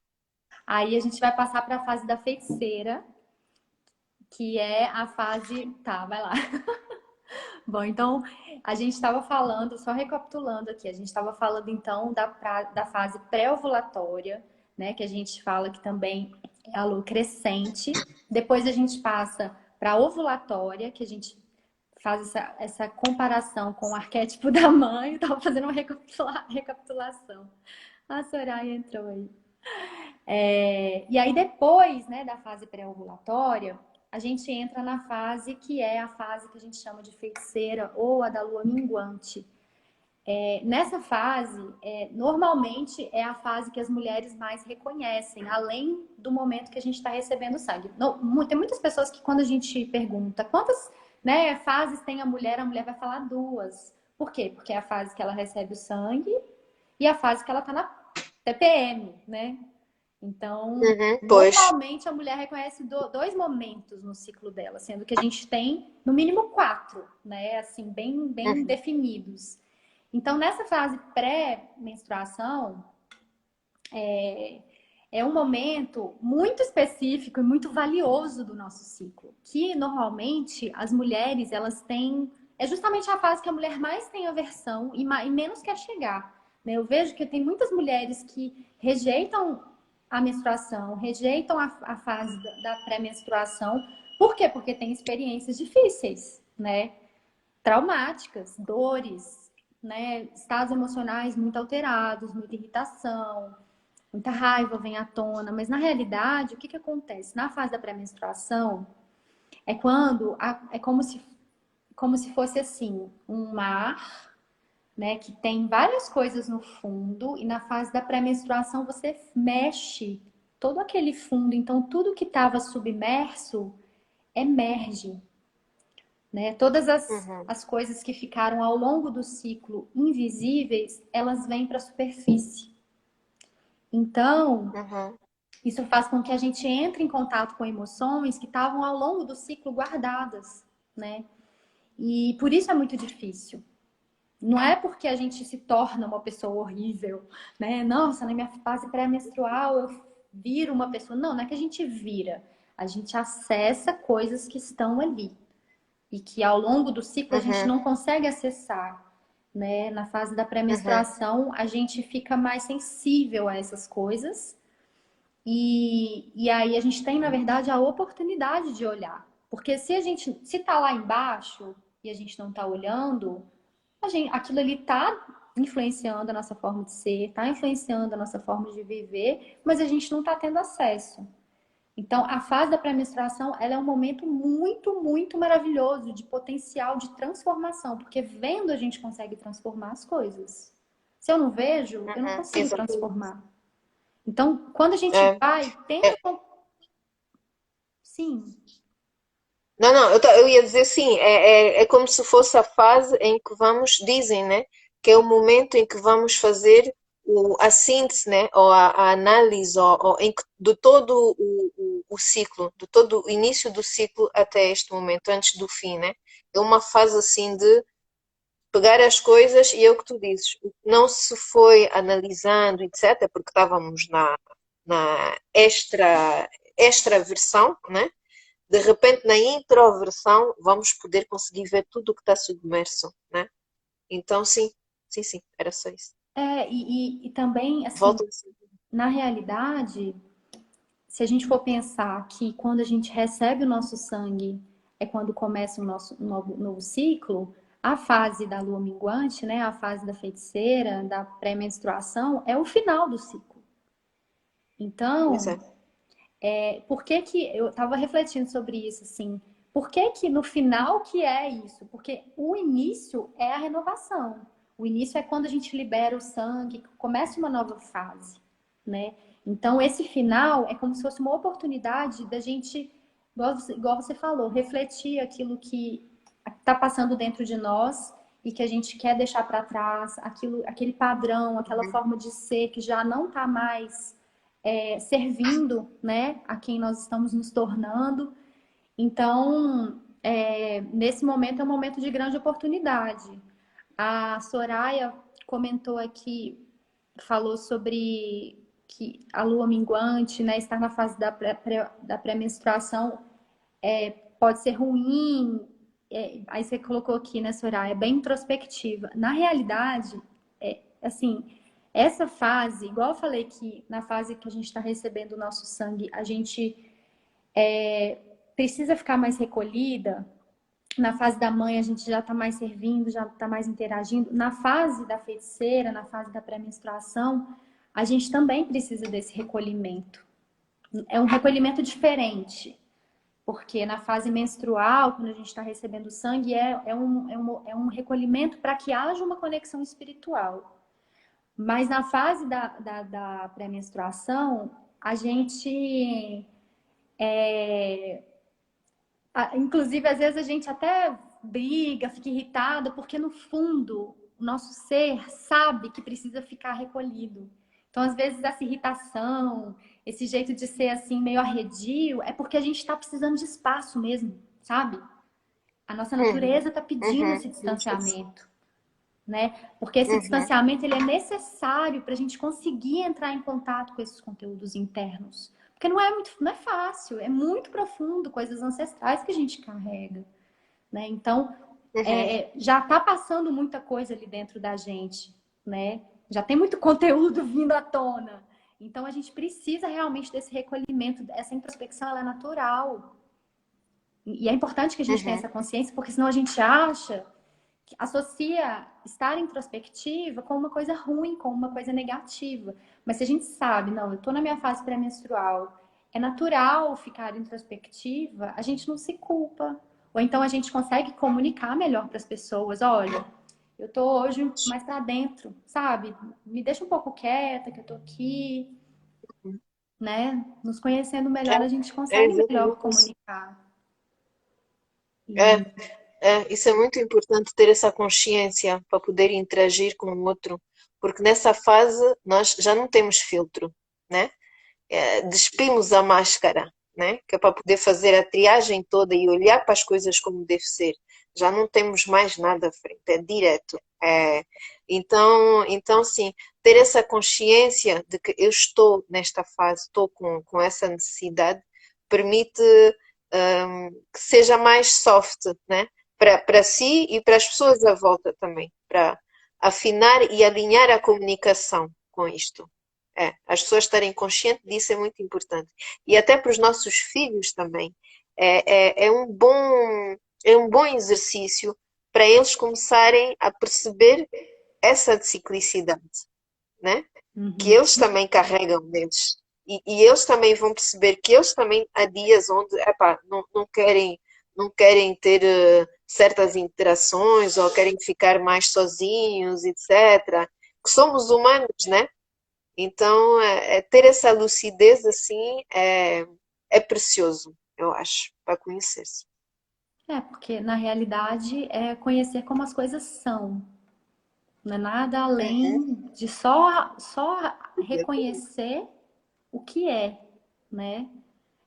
Aí a gente vai passar para a fase da feiticeira, que é a fase. Tá, vai lá. Bom, então a gente estava falando, só recapitulando aqui, a gente estava falando então da fase pré-ovulatória, né? Que a gente fala que também é a lua crescente. Depois a gente passa para a ovulatória, que a gente faz essa comparação com o arquétipo da mãe. Estava fazendo uma recapitulação. A Soraya entrou aí. E aí, depois, né, da fase pré-ovulatória, a gente entra na fase que é a fase que a gente chama de feiticeira ou a da lua minguante. Nessa fase, normalmente é a fase que as mulheres mais reconhecem, além do momento que a gente está recebendo sangue. Tem muitas pessoas que, quando a gente pergunta quantas, né, fases tem a mulher vai falar duas. Por quê? Porque é a fase que ela recebe o sangue e a fase que ela está na TPM, né? Então, Uhum, pois. normalmente a mulher reconhece dois momentos no ciclo dela, sendo que a gente tem no mínimo quatro, né? Assim, bem Uhum, definidos. Então, nessa fase pré-menstruação, é um momento muito específico e muito valioso do nosso ciclo, que normalmente as mulheres elas têm, é justamente a fase que a mulher mais tem aversão e menos quer chegar, né? Eu vejo que tem muitas mulheres que rejeitam a menstruação, rejeitam a fase da pré-menstruação. Por quê? Porque tem experiências difíceis, né? Traumáticas, dores, né? Estados emocionais muito alterados, muita irritação, muita raiva vem à tona, mas na realidade, o que acontece? Na fase da pré-menstruação, É quando é como se fosse assim, um mar, né, que tem várias coisas no fundo e na fase da pré-menstruação você mexe todo aquele fundo, então tudo que estava submerso emerge, né? Todas Uhum, as coisas que ficaram ao longo do ciclo invisíveis, elas vêm para a superfície. Então, uhum, isso faz com que a gente entre em contato com emoções que estavam ao longo do ciclo guardadas, né? E por isso é muito difícil. Não é porque a gente se torna uma pessoa horrível, né? Nossa, na minha fase pré-menstrual eu viro uma pessoa. Não, não é que a gente vira. A gente acessa coisas que estão ali e que ao longo do ciclo a gente uhum, não consegue acessar, né? Na fase da uhum, pré-menstruação a gente fica mais sensível a essas coisas e aí a gente tem, na verdade, a oportunidade de olhar. Porque se tá lá embaixo e a gente não tá olhando, aquilo ali tá influenciando a nossa forma de ser, tá influenciando a nossa forma de viver, mas a gente não tá tendo acesso. Então, a fase da pré-menstruação, ela é um momento muito, muito maravilhoso de potencial de transformação, porque vendo a gente consegue transformar as coisas. Se eu não vejo, eu não uhum. consigo Exatamente. transformar. Então, quando a gente É, vai, tenta. é. Sim, Não, não, eu ia dizer sim, é como se fosse a fase em que vamos, dizem, né? Que é o momento em que vamos fazer a síntese, né? Ou a análise de todo o ciclo, de todo o início do ciclo até este momento, antes do fim, né? É uma fase assim de pegar as coisas e é o que tu dizes, o que não se foi analisando, etc., porque estávamos na extra versão, né? De repente, na introversão, vamos poder conseguir ver tudo o que está submerso, né? Então, sim, sim, sim, era só isso. e também, assim, Volta assim. na realidade, se a gente for pensar que quando a gente recebe o nosso sangue é quando começa o nosso novo ciclo, a fase da lua minguante, né, a fase da feiticeira, da pré-menstruação, é o final do ciclo. Pois Então, é. por que que eu estava refletindo sobre isso, assim? Por que que no final que é isso? Porque o início é a renovação. O início é quando a gente libera o sangue, começa uma nova fase, né? Então, esse final é como se fosse uma oportunidade da gente, igual você falou, refletir aquilo que está passando dentro de nós e que a gente quer deixar para trás, aquele padrão, aquela Uhum, forma de ser que já não está mais servindo, né, a quem nós estamos nos tornando. Então, nesse momento é um momento de grande oportunidade. A Soraya comentou aqui, falou sobre que a lua minguante, né, estar na fase da pré-menstruação pode ser ruim. Aí você colocou aqui, né, Soraya, bem introspectiva. Na realidade, assim, essa fase, igual eu falei que na fase que a gente está recebendo o nosso sangue, a gente precisa ficar mais recolhida. Na fase da mãe, a gente já está mais servindo, já está mais interagindo. Na fase da feiticeira, na fase da pré-menstruação, a gente também precisa desse recolhimento. É um recolhimento diferente, porque na fase menstrual, quando a gente está recebendo sangue, é um recolhimento para que haja uma conexão espiritual. Mas na fase da pré-menstruação, a gente inclusive, às vezes a gente até briga, fica irritado, porque no fundo o nosso ser sabe que precisa ficar recolhido. Então, às vezes, essa irritação, esse jeito de ser assim, meio arredio, é porque a gente está precisando de espaço mesmo, sabe? A nossa uhum, natureza está pedindo uhum. esse Muito assim. distanciamento, né? Porque esse Uhum, distanciamento ele é necessário para a gente conseguir entrar em contato com esses conteúdos internos. Porque não é fácil, é muito profundo, coisas ancestrais que a gente carrega, né? Então, uhum, já está passando muita coisa ali dentro da gente, né? Já tem muito conteúdo vindo à tona. Então, a gente precisa realmente desse recolhimento, essa introspecção, ela é natural. E é importante que a gente tenha uhum, essa consciência, porque senão a gente acha associa estar introspectiva com uma coisa ruim, com uma coisa negativa. Mas se a gente sabe, não, eu estou na minha fase pré-menstrual é natural ficar introspectiva, a gente não se culpa. Ou então a gente consegue comunicar melhor para as pessoas. Olha, eu tô hoje mais para dentro, sabe? Me deixa um pouco quieta, que eu tô aqui, né? Nos conhecendo melhor, a gente É consegue melhor exatamente isso. comunicar. É, E isso é muito importante ter essa consciência para poder interagir com o outro, porque nessa fase nós já não temos filtro, né? Despimos a máscara, né? Que é para poder fazer a triagem toda e olhar para as coisas como deve ser. Já não temos mais nada à frente, é direto. Então, sim, ter essa consciência de que eu estou nesta fase, estou com essa necessidade, permite que seja mais soft, né? Para si e para as pessoas à volta também, para afinar e alinhar a comunicação com isto. As pessoas estarem conscientes disso é muito importante. E até para os nossos filhos também. É um bom exercício para eles começarem a perceber essa ciclicidade, né? Que uhum. eles também carregam neles. E eles também vão perceber que eles também há dias onde epá, não querem ter certas interações ou querem ficar mais sozinhos, etc. Que somos humanos, né? Então, ter essa lucidez assim é precioso, eu acho, para conhecer-se. Porque na realidade é conhecer como as coisas são. Não é nada além de só reconhecer o que é, né?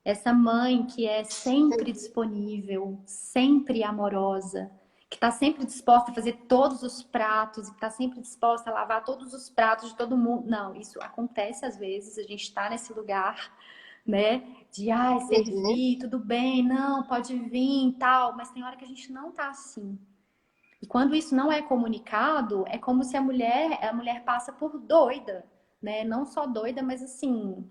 Essa mãe que é sempre disponível, sempre amorosa, que está sempre disposta a fazer todos os pratos, que está sempre disposta a lavar todos os pratos de todo mundo. Não, isso acontece às vezes, a gente está nesse lugar, né? De, ai, Uhum. servir, tudo bem, não, pode vir e tal, mas tem hora que a gente não tá assim. E quando isso não é comunicado, é como se a mulher passa por doida, né? Não só doida, mas assim,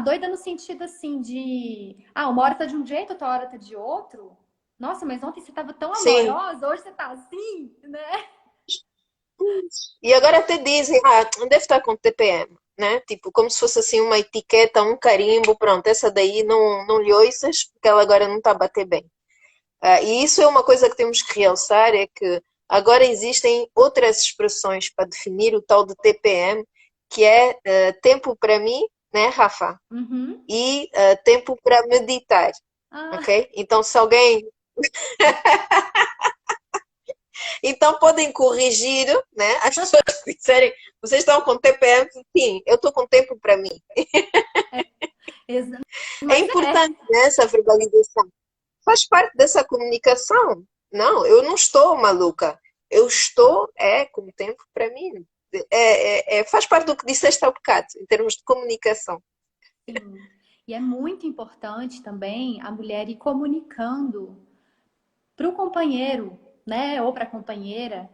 doida no sentido assim de, uma hora tá de um jeito, outra hora tá de outro. Nossa, mas ontem você tava tão Sim. amorosa, hoje você tá assim, né? E agora até dizem, deve estar com TPM, né? Tipo, como se fosse assim uma etiqueta, um carimbo, pronto, essa daí não lhe ouças, porque ela agora não está a bater bem. E isso é uma coisa que temos que realçar, é que agora existem outras expressões para definir o tal de TPM, que é tempo para mim, né, Rafa? Uhum. E tempo para meditar, Ah, ok? Então, se alguém. Então, podem corrigir, né? As pessoas que disserem, vocês estão com TPM? Sim, eu estou com tempo para mim. exa- É mas importante, né, essa verbalização. Faz parte dessa comunicação. Não, eu não estou maluca. Eu estou, com tempo para mim. Faz parte do que disseste há bocado, em termos de comunicação. sim. E é muito importante também a mulher ir comunicando para o companheiro, né, ou para a companheira,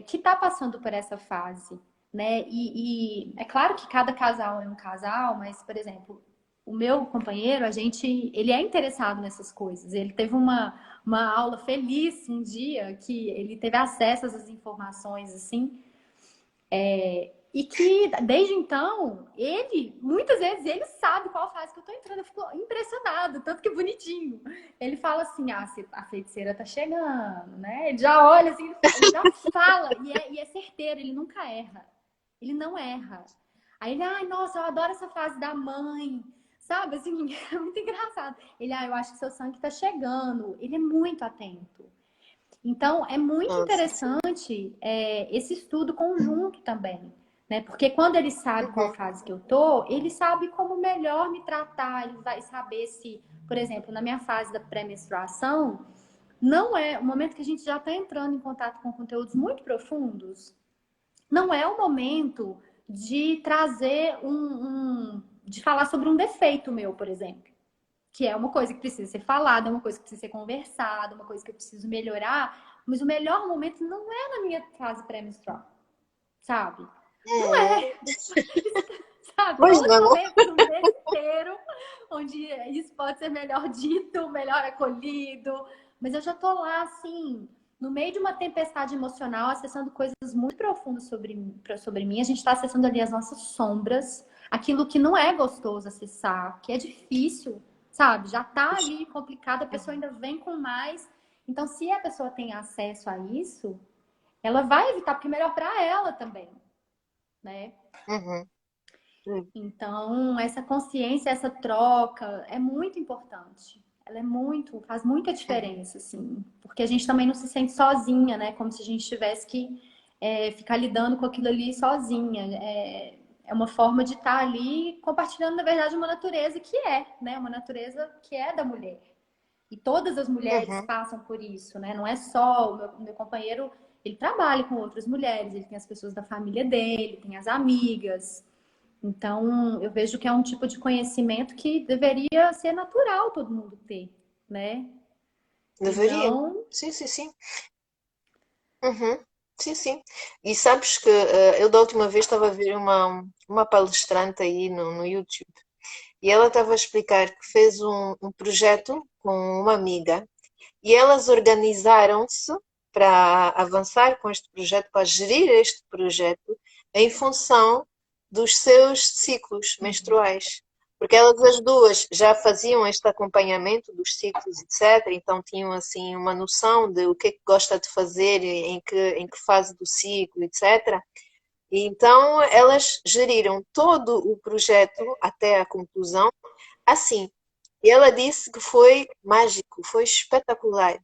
que está passando por essa fase, né? E é claro que cada casal é um casal, mas, por exemplo, o meu companheiro, ele é interessado nessas coisas. Ele teve uma aula feliz um dia que ele teve acesso a essas informações, assim, e que desde então, muitas vezes, ele sabe qual fase que eu tô entrando. Eu fico impressionado, tanto que bonitinho. Ele fala assim: a feiticeira tá chegando, né? Ele já olha assim, ele já fala, e é certeiro, ele nunca erra. Ele não erra. Aí ele, ai, nossa, eu adoro essa fase da mãe. Sabe, assim, é muito engraçado. Ele, eu acho que seu sangue tá chegando. Ele é muito atento. Então, é muito Nossa, sim. interessante esse estudo conjunto também, né? Porque quando ele sabe qual Uhum, fase que eu tô, ele sabe como melhor me tratar, ele vai saber se, por exemplo, na minha fase da pré-menstruação, não é o momento que a gente já está entrando em contato com conteúdos muito profundos, não é o momento de trazer de falar sobre um defeito meu, por exemplo, que é uma coisa que precisa ser falada, uma coisa que precisa ser conversada, uma coisa que eu preciso melhorar, mas o melhor momento não é na minha fase pré-menstrual, sabe? Não uhum. é, sabe? Tem Pois outros não. momentos no mês inteiro onde isso pode ser melhor dito, melhor acolhido, mas eu já tô lá assim, no meio de uma tempestade emocional, acessando coisas muito profundas sobre mim. A gente está acessando ali as nossas sombras, aquilo que não é gostoso acessar, que é difícil, sabe? Já tá ali complicado, a pessoa ainda vem com mais. Então, se a pessoa tem acesso a isso, ela vai evitar, porque é melhor para ela também, né? Uhum. Uhum. Então, essa consciência, essa troca é muito importante. Ela é muito, faz muita diferença, assim, porque a gente também não se sente sozinha, né? Como se a gente tivesse que ficar lidando com aquilo ali sozinha. É uma forma de estar ali compartilhando, na verdade, uma natureza que é, né? Uma natureza que é da mulher. E todas as mulheres Uhum. passam por isso, né? Não é só o meu companheiro, ele trabalha com outras mulheres, ele tem as pessoas da família dele, tem as amigas. Então, eu vejo que é um tipo de conhecimento que deveria ser natural todo mundo ter, né? E Deveria. não. Sim, sim, sim. Uhum. Sim, sim. E sabes que eu da última vez estava a ver uma palestrante aí no YouTube e ela estava a explicar que fez um projeto com uma amiga e elas organizaram-se para avançar com este projeto, para gerir este projeto em função dos seus ciclos Uhum. menstruais. Porque elas as duas já faziam este acompanhamento dos ciclos, etc. Então tinham assim uma noção de o que é que gosta de fazer, em que fase do ciclo, etc. E então elas geriram todo o projeto até a conclusão assim. E ela disse que foi mágico, foi espetacular.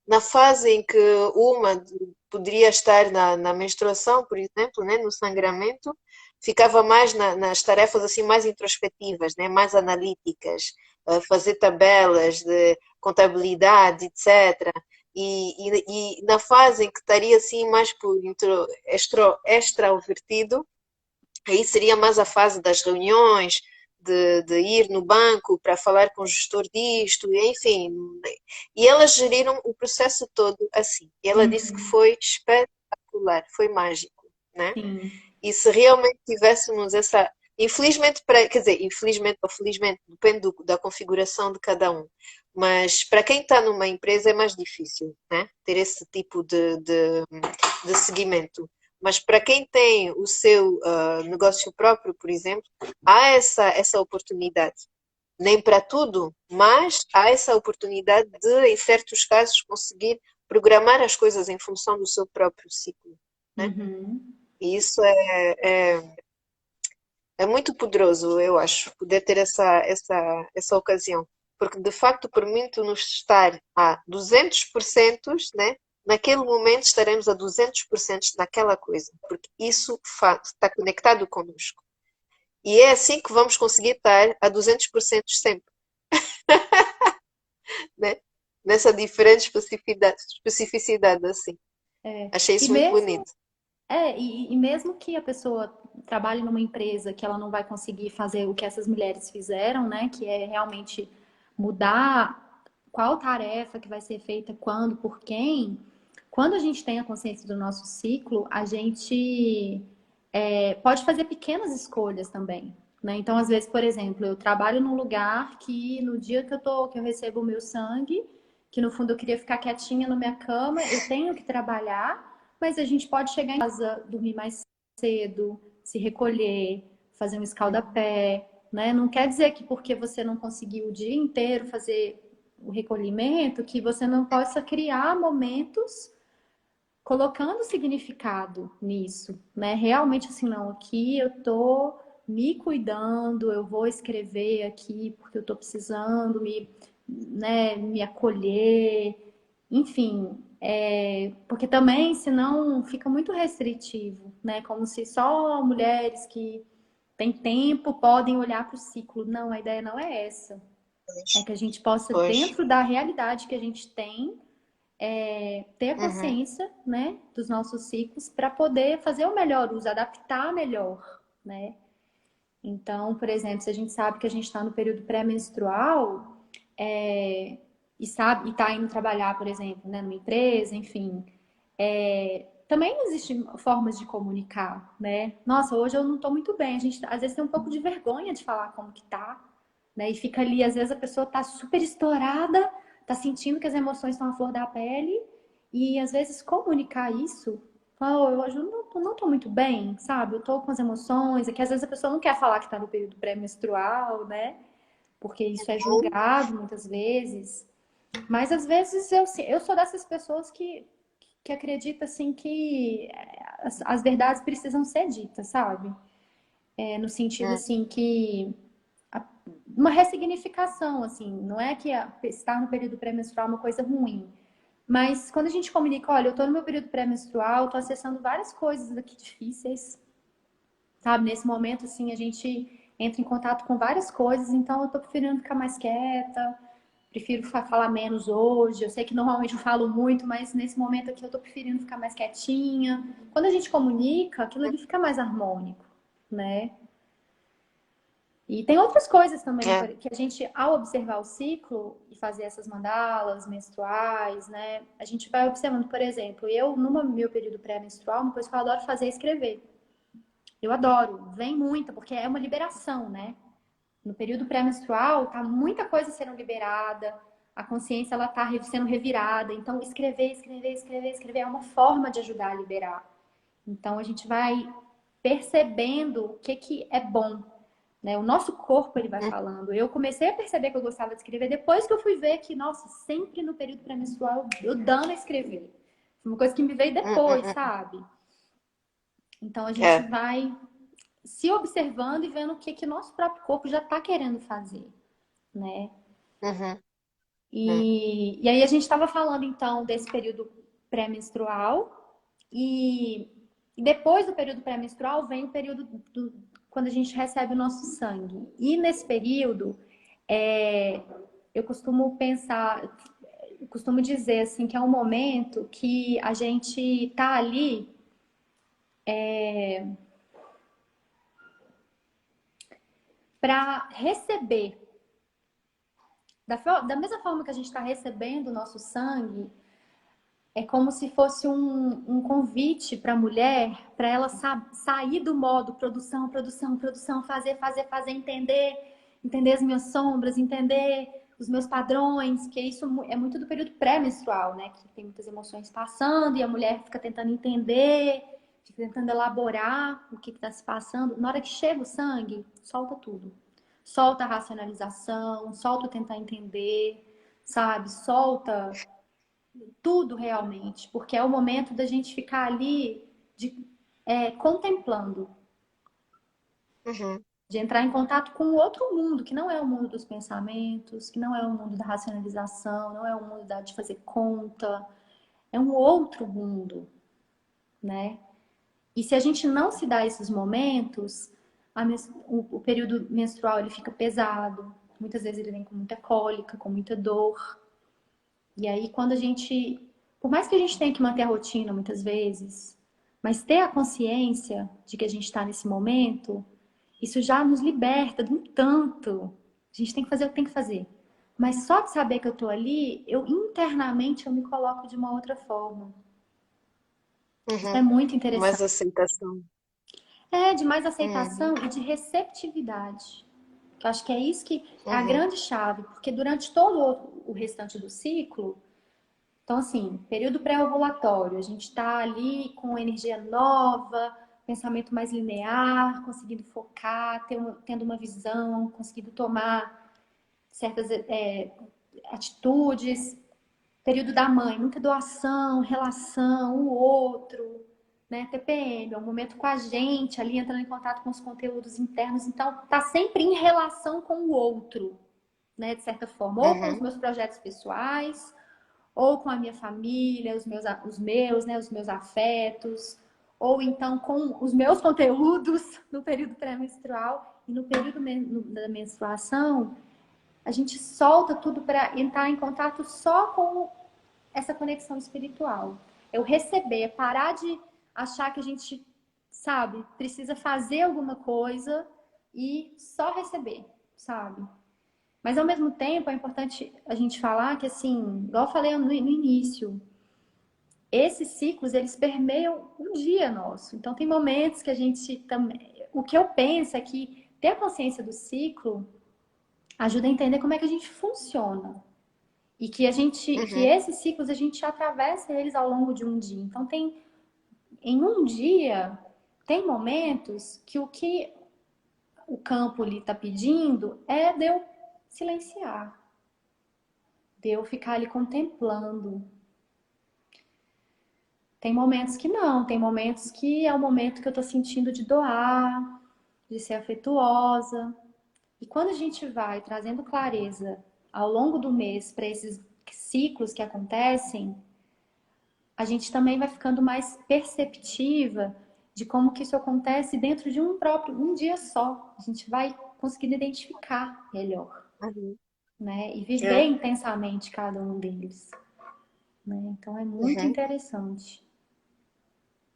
Na fase em que uma poderia estar na menstruação, por exemplo, né, no sangramento, ficava mais nas tarefas assim mais introspectivas, né, mais analíticas, fazer tabelas de contabilidade, etc. E na fase em que estaria assim mais por extrovertido, aí seria mais a fase das reuniões, de ir no banco para falar com o gestor disto, enfim. E elas geriram o processo todo assim. E ela disse que Uhum. foi espetacular, foi mágico, né? Sim. E se realmente tivéssemos essa. Infelizmente, quer dizer, infelizmente ou felizmente, depende da configuração de cada um. Mas para quem está numa empresa é mais difícil, né? Ter esse tipo de seguimento. Mas para quem tem o seu negócio próprio, por exemplo, há essa oportunidade. Nem para tudo, mas há essa oportunidade de, em certos casos, conseguir programar as coisas em função do seu próprio ciclo, né? Uhum. E isso é muito poderoso, eu acho, poder ter essa ocasião. Porque, de facto, permite-nos estar a 200%, né? Naquele momento estaremos a 200% naquela coisa, porque isso está conectado conosco. E é assim que vamos conseguir estar a 200% sempre, né? Nessa diferente especificidade, assim. Achei E isso muito mesmo bonito. e mesmo que a pessoa trabalhe numa empresa que ela não vai conseguir fazer o que essas mulheres fizeram, né? Que é realmente mudar qual tarefa que vai ser feita quando, por quem. Quando a gente tem a consciência do nosso ciclo, a gente pode fazer pequenas escolhas também. Né? Então, às vezes, por exemplo, eu trabalho num lugar que no dia que eu recebo o meu sangue, que no fundo eu queria ficar quietinha na minha cama, eu tenho que trabalhar, mas a gente pode chegar em casa, dormir mais cedo, se recolher, fazer um escaldapé, né? Não quer dizer que porque você não conseguiu o dia inteiro fazer o recolhimento, que você não possa criar momentos colocando significado nisso, né? Realmente assim, não, aqui eu tô me cuidando, eu vou escrever aqui porque eu tô precisando me acolher, enfim, porque também, senão, fica muito restritivo, né? Como se só mulheres que têm tempo podem olhar para o ciclo. Não, a ideia não é essa. É que a gente possa, Pois. dentro da realidade que a gente tem, ter a Uhum. consciência, né, dos nossos ciclos para poder fazer o melhor uso, adaptar melhor, né? Então, por exemplo, se a gente sabe que a gente está no período pré-menstrual e está indo trabalhar, por exemplo, né, numa empresa, enfim, também existem formas de comunicar, né? Nossa, hoje eu não estou muito bem. A gente às vezes tem um pouco de vergonha de falar como que tá, né? E fica ali, às vezes a pessoa tá super estourada, tá sentindo que as emoções estão à flor da pele, e às vezes comunicar isso Oh, eu hoje não tô muito bem, sabe? Eu tô com as emoções, é que às vezes a pessoa não quer falar que tá no período pré-menstrual, né? Porque isso é Uhum. julgado muitas vezes. Mas às vezes eu sou dessas pessoas que acredita assim que as verdades precisam ser ditas, sabe? No sentido assim que uma ressignificação, assim, não é que estar no período pré-menstrual é uma coisa ruim, mas quando a gente comunica, olha, eu tô no meu período pré-menstrual, tô acessando várias coisas aqui difíceis, sabe? Nesse momento, assim, a gente entra em contato com várias coisas, então eu tô preferindo ficar mais quieta, prefiro falar menos hoje. Eu sei que normalmente eu falo muito, mas nesse momento aqui eu tô preferindo ficar mais quietinha. Quando a gente comunica, aquilo ali fica mais harmônico, né? E tem outras coisas também É. que a gente, ao observar o ciclo e fazer essas mandalas menstruais, né, a gente vai observando, por exemplo, eu, no meu período pré-menstrual, uma coisa que eu adoro fazer é escrever. Eu adoro, vem muita, porque é uma liberação, né? No período pré-menstrual, tá muita coisa sendo liberada, a consciência ela tá sendo revirada. Então, escrever é uma forma de ajudar a liberar. Então, a gente vai percebendo o que que é bom, né? O nosso corpo ele vai falando. Eu comecei a perceber que eu gostava de escrever depois que eu fui ver que, nossa, sempre no período pré-menstrual eu dando a escrever. Foi uma coisa que me veio depois, sabe? Então, a gente É. vai se observando e vendo o que que o nosso próprio corpo já está querendo fazer, né? Uhum. Uhum. E aí a gente estava falando então desse período pré-menstrual e depois do período pré-menstrual vem o período quando a gente recebe o nosso sangue. E nesse período eu costumo pensar, eu costumo dizer assim que é um momento que a gente tá ali para receber da mesma forma que a gente está recebendo o nosso sangue. É como se fosse um convite para a mulher, para ela sair do modo produção, produção, produção, fazer, entender as minhas sombras, entender os meus padrões, que isso é muito do período pré-menstrual, né? Que tem muitas emoções passando e a mulher fica tentando entender, fica tentando elaborar o que está se passando. Na hora que chega o sangue, solta tudo. Solta a racionalização, solta o tentar entender, sabe? Solta tudo realmente, porque é o momento da gente ficar ali contemplando, Uhum. de entrar em contato com outro mundo, que não é o mundo dos pensamentos, que não é o mundo da racionalização, não é o mundo de fazer conta, é um outro mundo, né? E se a gente não se dá esses momentos, o período menstrual ele fica pesado, muitas vezes ele vem com muita cólica, com muita dor. E aí, quando a gente. Por mais que a gente tenha que manter a rotina muitas vezes, mas ter a consciência de que a gente está nesse momento, isso já nos liberta de um tanto. A gente tem que fazer o que tem que fazer. Mas só de saber que eu tô ali, eu internamente eu me coloco de uma outra forma. Isso é Uhum. muito Mais interessante. aceitação. É de mais aceitação Uhum. e de receptividade. Eu acho que é isso que é a Uhum. grande chave, porque durante todo o restante do ciclo, então, assim, período pré-ovulatório, a gente está ali com energia nova, pensamento mais linear, conseguindo focar, tendo uma visão, conseguindo tomar certas atitudes. Período da mãe, muita doação, relação, o outro, né? TPM, é um momento com a gente, ali entrando em contato com os conteúdos internos. Então, tá sempre em relação com o outro, né? De certa forma, ou com os Uhum. meus projetos pessoais, ou com a minha família, né, os meus afetos, ou então com os meus conteúdos no período pré-menstrual e no período da menstruação, a gente solta tudo para entrar em contato só com essa conexão espiritual. Eu receber, parar de achar que a gente, sabe, precisa fazer alguma coisa e só receber, sabe? Mas ao mesmo tempo é importante a gente falar que, assim, igual eu falei no início, esses ciclos eles permeiam um dia nosso. Então tem momentos que a gente também. O que eu penso é que ter a consciência do ciclo ajuda a entender como é que a gente funciona. E que que Uhum. esses ciclos a gente atravessa eles ao longo de um dia. Então tem em um dia, tem momentos que o que o campo ali está pedindo é de eu silenciar, de eu ficar ali contemplando. Tem momentos que não, tem momentos que é o momento que eu estou sentindo de doar, de ser afetuosa. E quando a gente vai trazendo clareza ao longo do mês para esses ciclos que acontecem, a gente também vai ficando mais perceptiva de como que isso acontece dentro de um dia só. A gente vai conseguindo identificar melhor, Uhum. né? E viver É. intensamente cada um deles, né? Então é muito Uhum. interessante.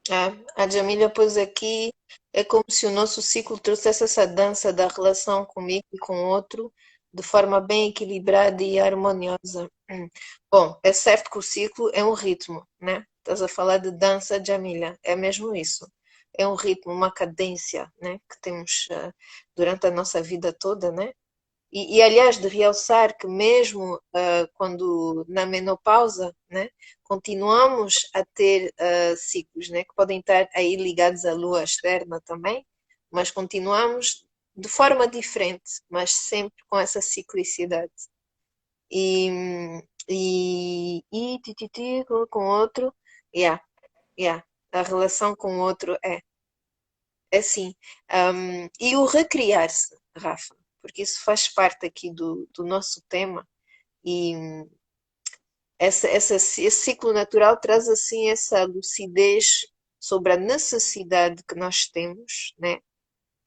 É. A Jamília pôs aqui, é como se o nosso ciclo trouxesse essa dança da relação comigo e com o outro de forma bem equilibrada e harmoniosa. Bom, é certo que o ciclo é um ritmo, né? Estás a falar de dança, Jamília, é mesmo isso. É um ritmo, uma cadência, né? Que temos durante a nossa vida toda, né? Aliás, de realçar que mesmo quando na menopausa, né, continuamos a ter ciclos, né, que podem estar aí ligados à lua externa também, mas continuamos de forma diferente, mas sempre com essa ciclicidade. E, com o outro, yeah, yeah, a relação com o outro é assim. E o recriar-se, Rafa, porque isso faz parte aqui do nosso tema, e esse ciclo natural traz assim essa lucidez sobre a necessidade que nós temos, né,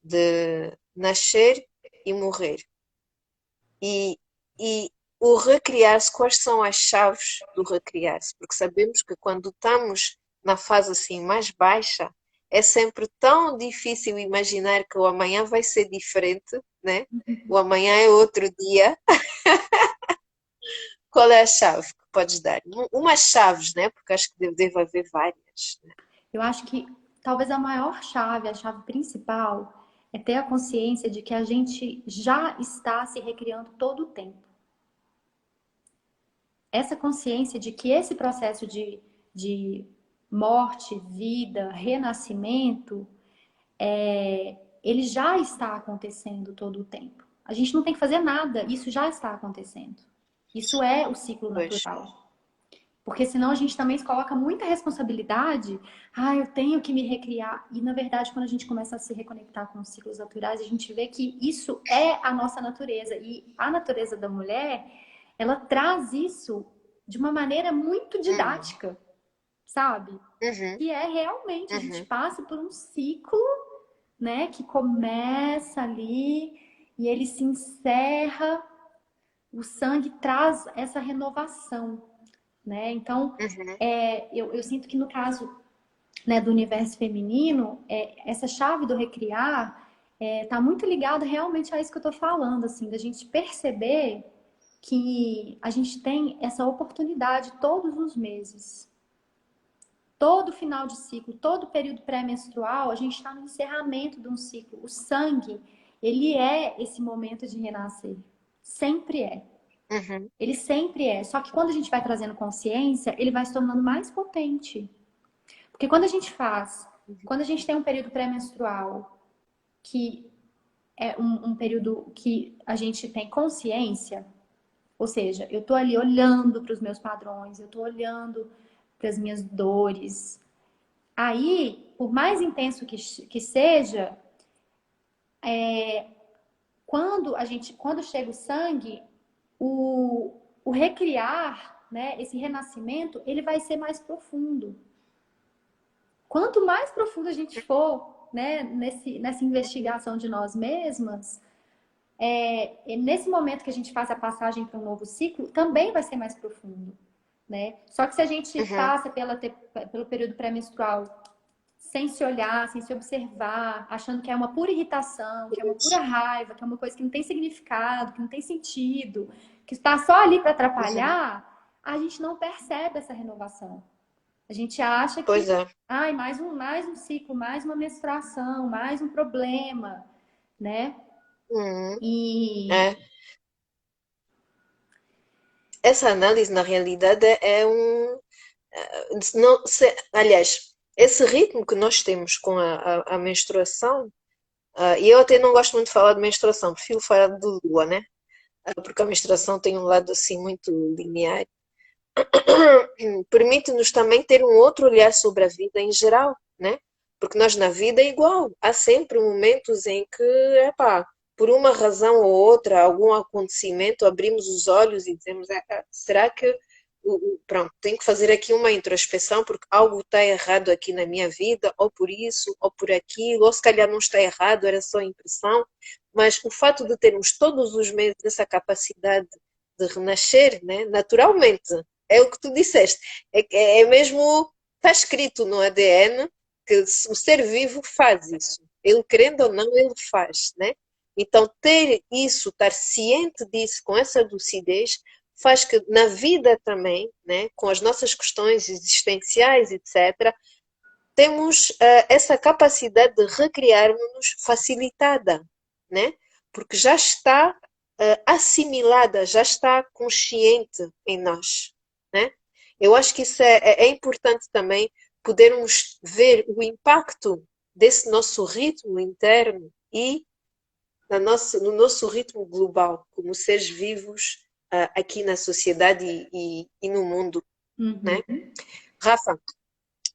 de nascer e morrer. E, e o recriar-se, quais são as chaves do recriar-se? Porque sabemos que quando estamos na fase assim mais baixa, é sempre tão difícil imaginar que o amanhã vai ser diferente, né? O amanhã é outro dia. Qual é a chave que podes dar? Umas chaves, né? Porque acho que deve haver várias. Né? Eu acho que talvez a maior chave, a chave principal, é ter a consciência de que a gente já está se recriando todo o tempo. Essa consciência de que esse processo de morte, vida, renascimento, ele já está acontecendo todo o tempo. A gente não tem que fazer nada, isso já está acontecendo. Isso é o ciclo Pois. natural. Porque senão a gente também se coloca muita responsabilidade. Ah, eu tenho que me recriar. E na verdade, quando a gente começa a se reconectar com os ciclos naturais, a gente vê que isso é a nossa natureza. E a natureza da mulher, ela traz isso de uma maneira muito Uhum, didática, sabe? uhum, Que é realmente, a gente uhum, passa por um ciclo, né, que começa ali e ele se encerra, o sangue traz essa renovação, né? Então, uhum, eu sinto que no caso, né, do universo feminino, essa chave do recriar tá muito ligada realmente a isso que eu tô falando, assim, da gente perceber que a gente tem essa oportunidade todos os meses. Todo final de ciclo, todo período pré-menstrual, a gente está no encerramento de um ciclo. O sangue, ele é esse momento de renascer. Sempre é. uhum, Ele sempre é. Só que quando a gente vai trazendo consciência, ele vai se tornando mais potente. Porque quando a gente faz, uhum, quando a gente tem um período pré-menstrual, que é um período que a gente tem consciência, ou seja, eu tô ali olhando para os meus padrões, eu tô olhando para as minhas dores. Aí, por mais intenso que seja, quando chega o sangue, o recriar, né, esse renascimento, ele vai ser mais profundo. Quanto mais profundo a gente for, né, nessa investigação de nós mesmas, nesse momento que a gente faz a passagem para um novo ciclo, também vai ser mais profundo, né? Só que se a gente uhum. passa pelo período pré-menstrual sem se olhar, sem se observar, achando que é uma pura irritação, que é uma pura raiva, que é uma coisa que não tem significado, que não tem sentido, que está só ali para Uhum. atrapalhar, a gente não percebe essa renovação. A gente acha que, Pois é. ai, mais um ciclo, mais uma menstruação, mais um problema, né? Uhum. E É. Essa análise, na realidade, é um. Não, aliás, esse ritmo que nós temos com a menstruação, e eu até não gosto muito de falar de menstruação, prefiro falar de lua, né? Porque a menstruação tem um lado assim muito linear, permite-nos também ter um outro olhar sobre a vida em geral, né? Porque nós na vida é igual, há sempre momentos em que, epá, por uma razão ou outra, algum acontecimento, abrimos os olhos e dizemos, será que, pronto, tenho que fazer aqui uma introspeção porque algo está errado aqui na minha vida, ou por isso, ou por aquilo, ou se calhar não está errado, era só impressão, mas o fato de termos todos os meses essa capacidade de renascer, né, naturalmente, é o que tu disseste. É mesmo, está escrito no ADN que o ser vivo faz isso. Ele querendo ou não, ele faz, né? Então, ter isso, estar ciente disso, com essa lucidez, faz que na vida também, né, com as nossas questões existenciais, etc., temos essa capacidade de recriarmos-nos facilitada, né? Porque já está assimilada, já está consciente em nós, né? Eu acho que isso é importante também podermos ver o impacto desse nosso ritmo interno e no nosso ritmo global, como seres vivos aqui na sociedade e no mundo, né? Uhum. Rafa,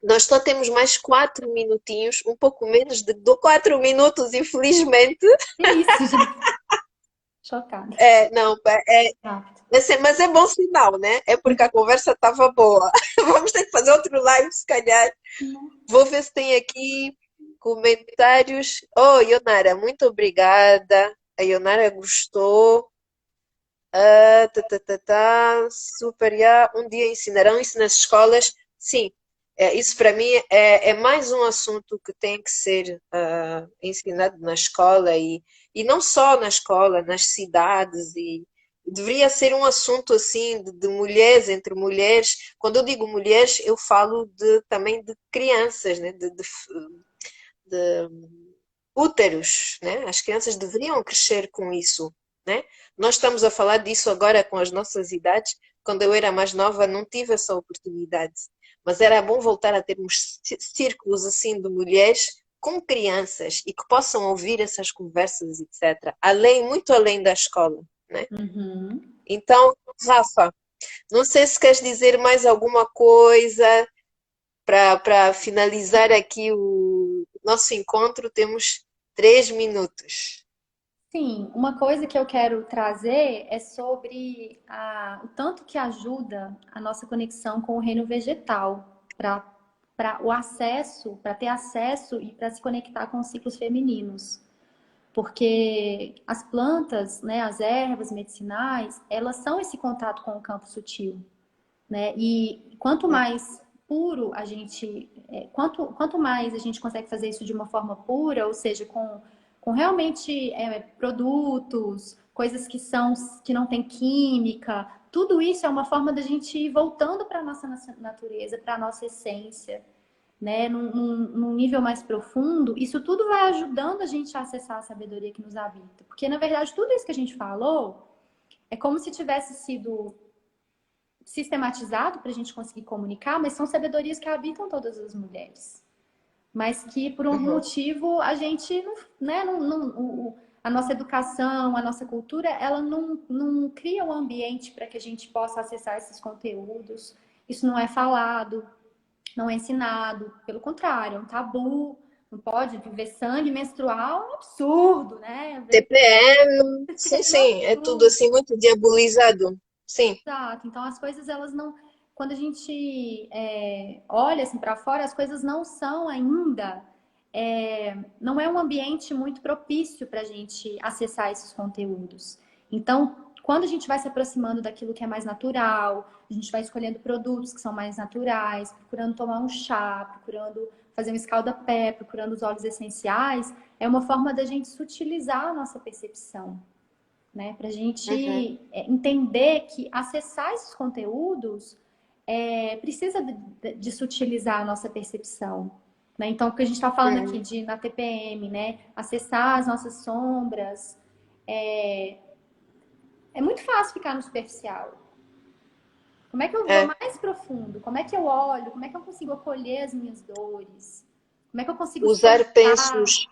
nós só temos mais 4 minutinhos, um pouco menos de 4 minutos, infelizmente. Que isso, gente. Chocada. Não, Rápido. mas é bom sinal, né? É porque a conversa estava boa. Vamos ter que fazer outro live, se calhar. Vou ver se tem aqui comentários. Oh, Ionara, muito obrigada. A Ionara gostou. Super, yeah. Um dia ensinarão isso nas escolas. Sim, isso para mim é mais um assunto que tem que ser ensinado na escola e não só na escola, nas cidades e deveria ser um assunto assim de mulheres entre mulheres. Quando eu digo mulheres, eu falo também de crianças, né? De úteros, né? As crianças deveriam crescer com isso, né? Nós estamos a falar disso agora com as nossas idades. Quando eu era mais nova, não tive essa oportunidade. Mas era bom voltar a termos círculos assim de mulheres com crianças e que possam ouvir essas conversas, etc. Muito além da escola, né? Uhum. Então, Rafa, não sei se queres dizer mais alguma coisa para finalizar aqui o nosso encontro. Temos 3 minutos. Sim, uma coisa que eu quero trazer é sobre o tanto que ajuda a nossa conexão com o reino vegetal, para o acesso, para ter acesso e para se conectar com os ciclos femininos. Porque as plantas, né, as ervas medicinais, elas são esse contato com o campo sutil, né? E quanto mais puro a gente, quanto mais a gente consegue fazer isso de uma forma pura, ou seja, com realmente produtos, coisas que não tem química, tudo isso é uma forma da gente ir voltando para a nossa natureza, para a nossa essência, né? Num nível mais profundo, isso tudo vai ajudando a gente a acessar a sabedoria que nos habita. Porque, na verdade, tudo isso que a gente falou é como se tivesse sido sistematizado para a gente conseguir comunicar, mas são sabedorias que habitam todas as mulheres. Mas que, por algum Uhum. motivo, a gente, né, a nossa educação, a nossa cultura, ela não cria um ambiente para que a gente possa acessar esses conteúdos. Isso não é falado, não é ensinado. Pelo contrário, é um tabu. Não pode viver sangue menstrual, é um absurdo, né? TPM, sim, É um sim, é tudo absurdo. assim muito diabolizado. Sim. Exato. Então as coisas elas não, quando a gente olha assim para fora, as coisas não são ainda, não é um ambiente muito propício para a gente acessar esses conteúdos. Então, quando a gente vai se aproximando daquilo que é mais natural, a gente vai escolhendo produtos que são mais naturais, procurando tomar um chá, procurando fazer um escalda-pé, procurando os óleos essenciais, é uma forma da gente sutilizar a nossa percepção, né? Para a Uhum, gente entender que acessar esses conteúdos precisa de sutilizar a nossa percepção. Né? Então, o que a gente está falando aqui uhum. na TPM, né? Acessar as nossas sombras, é muito fácil ficar no superficial. Como é que eu vou É. mais profundo? Como é que eu olho? Como é que eu consigo acolher as minhas dores? Como é que eu consigo Usar soltar? pensos,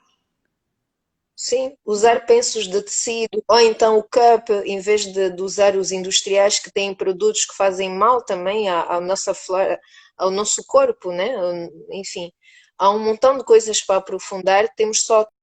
sim, usar pensos de tecido, ou então o cup, em vez de usar os industriais que têm produtos que fazem mal também à nossa flora, ao nosso corpo, né? Enfim, há um montão de coisas para aprofundar, temos só